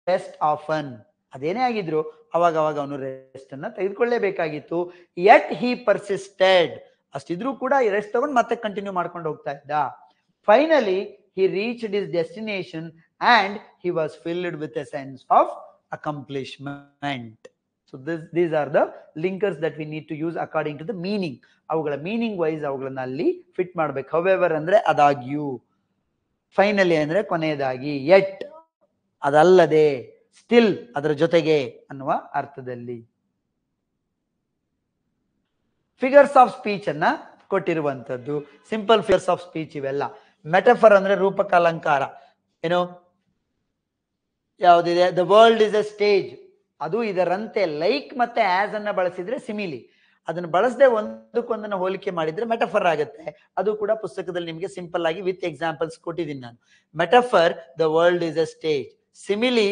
rest often. ಅದೇನೇ ಆಗಿದ್ರು ಅವಾಗ ಅವನು ರೆಸ್ಟ್ ಅನ್ನ ತೆಗೆದುಕೊಳ್ಳೇಬೇಕಾಗಿತ್ತು. Yet he persisted. ಅಷ್ಟಿದ್ರೂ ಕೂಡ ರೆಸ್ಟ್ ತಗೊಂಡು ಮತ್ತೆ ಕಂಟಿನ್ಯೂ ಮಾಡ್ಕೊಂಡು ಹೋಗ್ತಾ ಇದ್ದ. Finally, he reached his destination and he was filled with a sense of accomplishment. So these are the linkers that we need to use according to the meaning. ಅವುಗಳ meaning wise ಅವುಗಳನ್ನ ಅಲ್ಲಿ fit ಮಾಡ್ಬೇಕು. However ಅಂದ್ರೆ ಅದಾಗ್ಯೂ, finally ಅಂದ್ರೆ ಕೊನೆಯದಾಗಿ, yet ಅದಲ್ಲದೆ, still ಅದರ ಜೊತೆಗೆ ಅನ್ನುವ ಅರ್ಥದಲ್ಲಿ. ಫಿಗರ್ಸ್ ಆಫ್ ಸ್ಪೀಚ್ ಅನ್ನ ಕೊಟ್ಟಿರುವಂತದ್ದು. ಸಿಂಪಲ್ ಫಿಗರ್ಸ್ ಆಫ್ ಸ್ಪೀಚ್ ಇವೆಲ್ಲ. ಮೆಟಫರ್ ಅಂದ್ರೆ ರೂಪಕ ಅಲಂಕಾರ. ಏನು ಯಾವುದಿದೆ, the world is a stage, ಅದು ಇದರಂತೆ. ಲೈಕ್ ಮತ್ತೆ ಆಸ್ ಅನ್ನ ಬಳಸಿದ್ರೆ ಸಿಮಿಲಿ, ಅದನ್ನ ಬಳಸದೆ ಒಂದಕ್ಕೊಂದನ್ನ ಹೋಲಿಕೆ ಮಾಡಿದ್ರೆ ಮೆಟಫರ್ ಆಗುತ್ತೆ. ಅದು ಕೂಡ ಪುಸ್ತಕದಲ್ಲಿ ನಿಮಗೆ ಸಿಂಪಲ್ ಆಗಿ ವಿತ್ ಎಕ್ಸಾಂಪಲ್ಸ್ ಕೊಟ್ಟಿದ್ದೀನಿ ನಾನು. Metaphor, the world is a stage. Simile,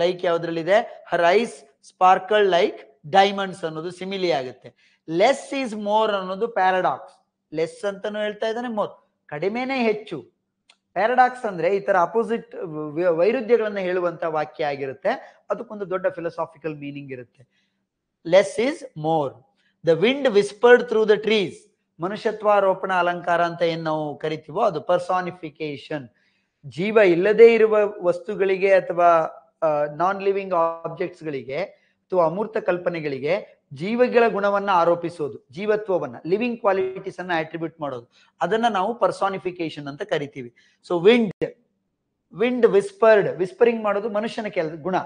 like ಯಾವ್ದ್ರಲ್ಲಿದೆ, her eyes sparkle like diamonds ಅನ್ನೋದು ಸಿಮಿಲಿ ಆಗುತ್ತೆ. ಲೆಸ್ ಈಸ್ ಮೋರ್ ಅನ್ನೋದು ಪ್ಯಾರಾಡಾಕ್ಸ್. ಲೆಸ್ ಅಂತಾನು ಹೇಳ್ತಾ ಇದ್ದಾನೆ, ಮೋರ್ ಕಡಿಮೆನೇ ಹೆಚ್ಚು. ಪ್ಯಾರಾಡಾಕ್ಸ್ ಅಂದ್ರೆ ಈ ತರ ಅಪೋಸಿಟ್ ವೈರುಧ್ಯಗಳನ್ನ ಹೇಳುವಂತ ವಾಕ್ಯ ಆಗಿರುತ್ತೆ. ಅದಕ್ಕೊಂದು ದೊಡ್ಡ ಫಿಲಸಾಫಿಕಲ್ ಮೀನಿಂಗ್ ಇರುತ್ತೆ. Less is more. The wind whispered through the trees. ಮನುಷ್ಯತ್ವಾರೋಪಣ ಅಲಂಕಾರ ಅಂತ ಏನ್ ನಾವು ಕರಿತೀವೋ ಅದು ಪರ್ಸಾನಿಫಿಕೇಶನ್. ಜೀವ ಇಲ್ಲದೆ ಇರುವ ವಸ್ತುಗಳಿಗೆ ಅಥವಾ ನಾನ್ ಲಿವಿಂಗ್ ಆಬ್ಜೆಕ್ಟ್ಸ್ ಗಳಿಗೆ ಅಥವಾ ಅಮೂರ್ತ ಕಲ್ಪನೆಗಳಿಗೆ ಜೀವಗಳ ಗುಣವನ್ನ ಆರೋಪಿಸೋದು, ಜೀವತ್ವವನ್ನ, ಲಿವಿಂಗ್ ಕ್ವಾಲಿಟೀಸ್ ಅನ್ನ ಅಟ್ರಿಬ್ಯೂಟ್ ಮಾಡೋದು, ಅದನ್ನ ನಾವು ಪರ್ಸಾನಿಫಿಕೇಶನ್ ಅಂತ ಕರಿತೀವಿ. ಸೊ ವಿಂಡ್ ವಿಂಡ್ ವಿಸ್ಪರಿಂಗ್ ಮಾಡೋದು ಮನುಷ್ಯನ ಗುಣ.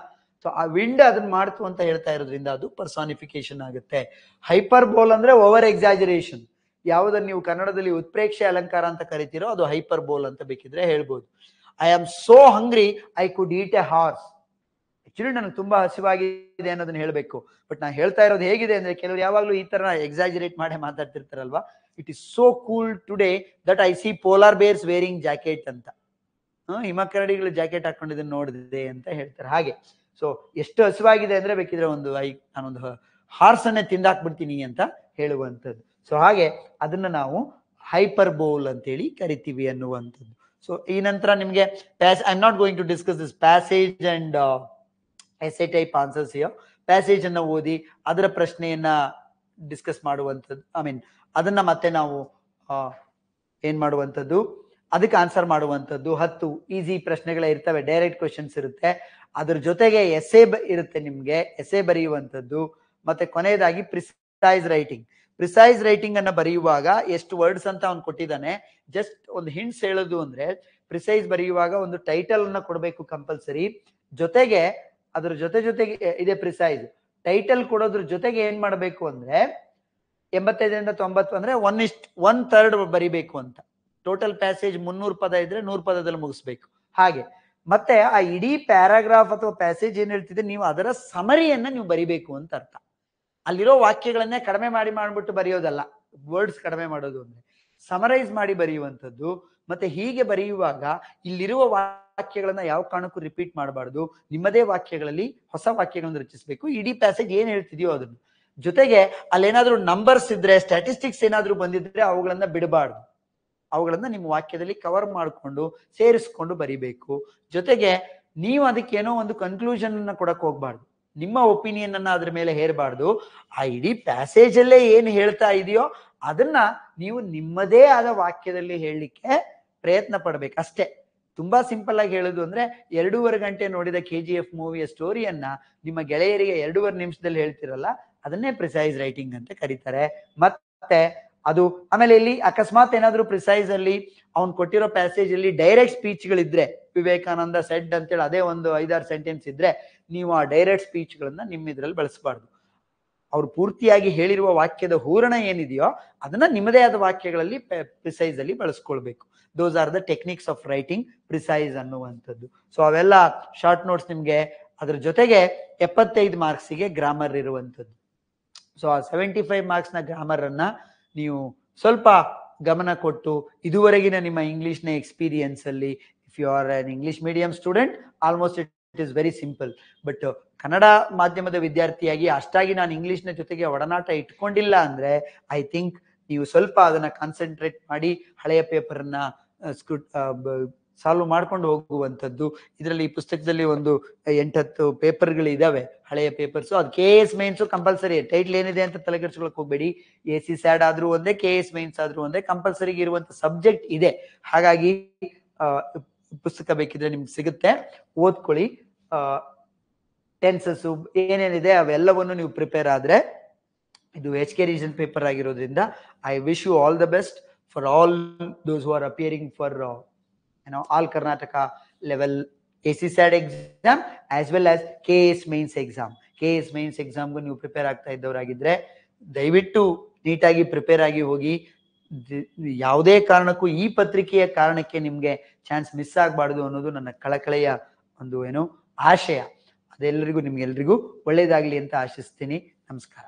ಸೊ ಆ ವಿಂಡ್ ಅದನ್ನ ಮಾಡ್ತು ಅಂತ ಹೇಳ್ತಾ ಇರೋದ್ರಿಂದ ಅದು ಪರ್ಸಾನಿಫಿಕೇಶನ್ ಆಗುತ್ತೆ. ಹೈಪರ್ಬೋಲ್ ಅಂದ್ರೆ ಓವರ್ ಎಕ್ಸಾಜರೇಷನ್. ಯಾವುದನ್ನ ನೀವು ಕನ್ನಡದಲ್ಲಿ ಉತ್ಪ್ರೇಕ್ಷೆ ಅಲಂಕಾರ ಅಂತ ಕರಿತೀರೋ ಅದು ಹೈಪರ್ಬೋಲ್ ಅಂತ ಬೇಕಿದ್ರೆ ಹೇಳ್ಬೋದು. I am so hungry I could eat a horse. Actually ನನಗೆ ತುಂಬಾ ಹಸಿವಾಗಿದೆ ಅನ್ನೋದನ್ನ ಹೇಳ್ಬೇಕು. ಬಟ್ ನಾನು ಹೇಳ್ತಾ ಇರೋದು ಹೇಗಿದೆ ಅಂದ್ರೆ, ಕೆಲವರು ಯಾವಾಗ್ಲೂ ಈ ತರ ಎಕ್ಸಾಜರೇಟ್ ಮಾಡಿ ಮಾತಾಡ್ತಿರ್ತಾರಲ್ವಾ. It is so cool today that I see polar bears wearing jacket ಅಂತ. ಹಿಮಕರಡಿಗಳು ಜಾಕೆಟ್ ಹಾಕೊಂಡಿದ್ದನ್ನು ನೋಡಿದೆ ಅಂತ ಹೇಳ್ತಾರೆ. ಹಾಗೆ ಸೊ ಎಷ್ಟು ಹಸಿವಾಗಿದೆ ಅಂದ್ರೆ ಬೇಕಿದ್ರೆ ನಾನೊಂದು ಹಾರ್ಸ್ ಅನ್ನೇ ತಿಂದಾಕ್ಬಿಡ್ತೀನಿ ಅಂತ ಹೇಳುವಂಥದ್ದು. ಸೊ ಹಾಗೆ ಅದನ್ನ ನಾವು ಹೈಪರ್ಬೋಲ್ ಅಂತೇಳಿ ಕರಿತೀವಿ ಅನ್ನುವಂಥದ್ದು. ಸೊ ಈ ನಂತರ ನಿಮ್ಗೆ I am not going to discuss this passage and essay type answers here. Passage ಅನ್ನ ಓದಿ ಅದರ ಪ್ರಶ್ನೆಯನ್ನ ಡಿಸ್ಕಸ್ ಮಾಡುವಂಥದ್ದು, ಅದನ್ನ ಮತ್ತೆ ನಾವು ಏನ್ ಮಾಡುವಂಥದ್ದು, ಅದಕ್ಕೆ ಆನ್ಸರ್ ಮಾಡುವಂಥದ್ದು. 10 ಈಸಿ ಪ್ರಶ್ನೆಗಳೇ ಇರ್ತವೆ, ಡೈರೆಕ್ಟ್ ಕ್ವೆಶನ್ಸ್ ಇರುತ್ತೆ. ಅದ್ರ ಜೊತೆಗೆ ಎಸ್ಸೆ ಇರುತ್ತೆ, ನಿಮ್ಗೆ ಎಸ್ಸೆ ಬರೆಯುವಂಥದ್ದು. ಮತ್ತೆ ಕೊನೆಯದಾಗಿ ಪ್ರಿಸೈಸ್ ರೈಟಿಂಗ್ ಅನ್ನ ಬರೆಯುವಾಗ ಎಷ್ಟು ವರ್ಡ್ಸ್ ಅಂತ ಅವ್ನು ಕೊಟ್ಟಿದ್ದಾನೆ. ಜಸ್ಟ್ ಒಂದು ಹಿಂಟ್ಸ್ ಹೇಳೋದು ಅಂದ್ರೆ, ಪ್ರಿಸೈಸ್ ಬರೆಯುವಾಗ ಒಂದು ಟೈಟಲ್ ಅನ್ನ ಕೊಡಬೇಕು ಕಂಪಲ್ಸರಿ. ಜೊತೆಗೆ ಅದ್ರ ಜೊತೆಗೆ ಇದೆ ಪ್ರಿಸೈಸ್ ಟೈಟಲ್ ಕೊಡೋದ್ರ ಜೊತೆಗೆ ಏನ್ ಮಾಡಬೇಕು ಅಂದ್ರೆ 85ರಿಂದ 90 ಅಂದ್ರೆ 1/3 ಬರಿಬೇಕು ಅಂತ. ಟೋಟಲ್ ಪ್ಯಾಸೇಜ್ 300 ಪದ ಇದ್ರೆ 100 ಪದದಲ್ಲಿ ಮುಗಿಸ್ಬೇಕು. ಹಾಗೆ ಮತ್ತೆ ಆ ಇಡೀ ಪ್ಯಾರಾಗ್ರಾಫ್ ಅಥವಾ ಪ್ಯಾಸೇಜ್ ಏನ್ ಹೇಳ್ತಿದ್ರೆ ನೀವು ಅದರ ಸಮರಿಯನ್ನ ನೀವು ಬರಿಬೇಕು ಅಂತ ಅರ್ಥ. ಅಲ್ಲಿರೋ ವಾಕ್ಯಗಳನ್ನೇ ಕಡಿಮೆ ಮಾಡ್ಬಿಟ್ಟು ಬರೆಯೋದಲ್ಲ, ವರ್ಡ್ಸ್ ಕಡಿಮೆ ಮಾಡೋದು ಅಂದ್ರೆ ಸಮರೈಸ್ ಮಾಡಿ ಬರೆಯುವಂಥದ್ದು. ಮತ್ತೆ ಹೀಗೆ ಬರೆಯುವಾಗ ಇಲ್ಲಿರುವ ವಾಕ್ಯಗಳನ್ನ ಯಾವ ಕಾರಣಕ್ಕೂ ರಿಪೀಟ್ ಮಾಡಬಾರ್ದು. ನಿಮ್ಮದೇ ವಾಕ್ಯಗಳಲ್ಲಿ ಹೊಸ ವಾಕ್ಯಗಳನ್ನು ರಚಿಸಬೇಕು. ಇಡೀ ಪ್ಯಾಸೇಜ್ ಏನ್ ಹೇಳ್ತಿದೆಯೋ ಅದನ್ನು. ಜೊತೆಗೆ ಅಲ್ಲೇನಾದ್ರೂ ನಂಬರ್ಸ್ ಇದ್ರೆ, ಸ್ಟ್ಯಾಟಿಸ್ಟಿಕ್ಸ್ ಏನಾದ್ರೂ ಬಂದಿದ್ರೆ ಅವುಗಳನ್ನ ಬಿಡಬಾರ್ದು. ಅವುಗಳನ್ನ ನಿಮ್ಮ ವಾಕ್ಯದಲ್ಲಿ ಕವರ್ ಮಾಡಿಕೊಂಡು ಸೇರಿಸ್ಕೊಂಡು ಬರಿಬೇಕು. ಜೊತೆಗೆ ನೀವು ಅದಕ್ಕೆ ಏನೋ ಒಂದು ಕನ್ಕ್ಲೂಷನ್ ಅನ್ನ ಕೊಡಕ್ ಹೋಗ್ಬಾರ್ದು, ನಿಮ್ಮ ಒಪಿನಿಯನ್ ಅನ್ನ ಅದ್ರ ಮೇಲೆ ಹೇರಬಾರ್ದು. ಆ ಇಡೀ ಪ್ಯಾಸೇಜ್ ಅಲ್ಲೇ ಏನ್ ಹೇಳ್ತಾ ಇದೆಯೋ ಅದನ್ನ ನೀವು ನಿಮ್ಮದೇ ಆದ ವಾಕ್ಯದಲ್ಲಿ ಹೇಳಲಿಕ್ಕೆ ಪ್ರಯತ್ನ ಪಡ್ಬೇಕು ಅಷ್ಟೇ. ತುಂಬಾ ಸಿಂಪಲ್ ಆಗಿ ಹೇಳುದು ಅಂದ್ರೆ 2.5 ಗಂಟೆ ನೋಡಿದ KGF ಮೂವಿಯ ಸ್ಟೋರಿಯನ್ನ ನಿಮ್ಮ ಗೆಳೆಯರಿಗೆ 2.5 ನಿಮಿಷದಲ್ಲಿ ಹೇಳ್ತಿರಲ್ಲ, ಅದನ್ನೇ ಪ್ರಿಸೈಸ್ ರೈಟಿಂಗ್ ಅಂತ ಕರೀತಾರೆ. ಮತ್ತೆ ಅದು ಆಮೇಲೆ ಇಲ್ಲಿ ಅಕಸ್ಮಾತ್ ಏನಾದ್ರು ಪ್ರಿಸೈಸ್ ಅಲ್ಲಿ ಅವ್ನು ಕೊಟ್ಟಿರೋ ಪ್ಯಾಸೇಜ್ ಅಲ್ಲಿ ಡೈರೆಕ್ಟ್ ಸ್ಪೀಚ್ ಗಳಿದ್ರೆ, ವಿವೇಕಾನಂದ ಸೆಡ್ ಅಂತೇಳಿ ಅದೇ ಒಂದು 5-6 ಸೆಂಟೆನ್ಸ್ ಇದ್ರೆ, ನೀವು ಆ ಡೈರೆಕ್ಟ್ ಸ್ಪೀಚ್ ಗಳನ್ನ ನಿಮ್ಮ ಇದ್ರಲ್ಲಿ ಬಳಸಬಾರ್ದು. ಅವ್ರು ಪೂರ್ತಿಯಾಗಿ ಹೇಳಿರುವ ವಾಕ್ಯದ ಹೂರಣ ಏನಿದೆಯೋ ಅದನ್ನ ನಿಮ್ಮದೇ ಆದ ವಾಕ್ಯಗಳಲ್ಲಿ ಪ್ರಿಸೈಸ್ ಅಲ್ಲಿ ಬಳಸ್ಕೊಳ್ಬೇಕು. Those are the techniques of writing precise ಅನ್ನುವಂಥದ್ದು. ಸೊ ಅವೆಲ್ಲ ಶಾರ್ಟ್ ನೋಟ್ಸ್ ನಿಮ್ಗೆ. ಅದ್ರ ಜೊತೆಗೆ 75 ಮಾರ್ಕ್ಸಿಗೆ ಗ್ರಾಮರ್ ಇರುವಂಥದ್ದು. ಸೊ ಆ 75 ಮಾರ್ಕ್ಸ್ ನ ಗ್ರಾಮರ್ ಅನ್ನ ನೀವು ಸ್ವಲ್ಪ ಗಮನ ಕೊಟ್ಟು ಇದುವರೆಗಿನ ನಿಮ್ಮ ಇಂಗ್ಲಿಷ್ನ ಎಕ್ಸ್ಪೀರಿಯನ್ಸ್ ಅಲ್ಲಿ, if you are an English medium student, almost it is very simple. But Kannada ಮಾಧ್ಯಮದ ವಿದ್ಯಾರ್ಥಿಯಾಗಿ ಅಷ್ಟಾಗಿ ನಾನು ಇಂಗ್ಲಿಷ್ನ ಜೊತೆಗೆ ಒಡನಾಟ ಇಟ್ಕೊಂಡಿಲ್ಲ ಅಂದ್ರೆ ಐ ಥಿಂಕ್ ನೀವು ಸ್ವಲ್ಪ ಅದನ್ನ ಕಾನ್ಸಂಟ್ರೇಟ್ ಮಾಡಿ ಹಳೆಯ ಪೇಪರ್ನ ಸಾಲ್ವ್ ಮಾಡ್ಕೊಂಡು ಹೋಗುವಂಥದ್ದು. ಇದರಲ್ಲಿ ಈ ಪುಸ್ತಕದಲ್ಲಿ ಒಂದು 8-10 ಪೇಪರ್ಗಳು ಇದಾವೆ, ಹಳೆಯ ಪೇಪರ್ಸ್. ಅದು KS ಮೈನ್ಸ್ ಕಂಪಲ್ಸರಿ. ಟೈಟ್ಲ್ ಏನಿದೆ ಅಂತ ತಲೆಕೆಡಿಸ್ಕೊಳಕ್ ಹೋಗ್ಬೇಡಿ. AC SAD ಆದ್ರೂ ಒಂದೇ, KS ಮೈನ್ಸ್ ಆದ್ರೂ ಒಂದೇ, ಕಂಪಲ್ಸರಿ ಇರುವಂತ ಸಬ್ಜೆಕ್ಟ್ ಇದೆ. ಹಾಗಾಗಿ ಪುಸ್ತಕ ಬೇಕಿದ್ರೆ ನಿಮ್ಗೆ ಸಿಗುತ್ತೆ, ಓದ್ಕೊಳ್ಳಿ. ಟೆನ್ಸಸ್ ಏನೇನಿದೆ ಅವೆಲ್ಲವನ್ನು ನೀವು ಪ್ರಿಪೇರ್ ಆದ್ರೆ, ಇದು HK ರೀಜನ್ ಪೇಪರ್ ಆಗಿರೋದ್ರಿಂದ I wish you all the best for all those who are appearing for all Karnataka level AC SAD exam as well as KS mains exam. KS mains exam ಗೂ ನೀವು prepare ಆಗ್ತಾ ಇದ್ದವರಾಗಿದ್ರೆ ದಯವಿಟ್ಟು ನೀಟಾಗಿ prepare ಆಗಿ ಹೋಗಿ. ಯಾವುದೇ ಕಾರಣಕ್ಕೂ ಈ ಪತ್ರಿಕೆಯ ಕಾರಣಕ್ಕೆ ನಿಮ್ಗೆ ಚಾನ್ಸ್ ಮಿಸ್ ಆಗಬಾರ್ದು ಅನ್ನೋದು ನನ್ನ ಕಳಕಳೆಯ ಒಂದು ಆಶಯ. ಅದೆಲ್ಲರಿಗೂ ನಿಮ್ಗೆಲ್ರಿಗೂ ಒಳ್ಳೇದಾಗ್ಲಿ ಅಂತ ಆಶಿಸ್ತೀನಿ. ನಮಸ್ಕಾರ.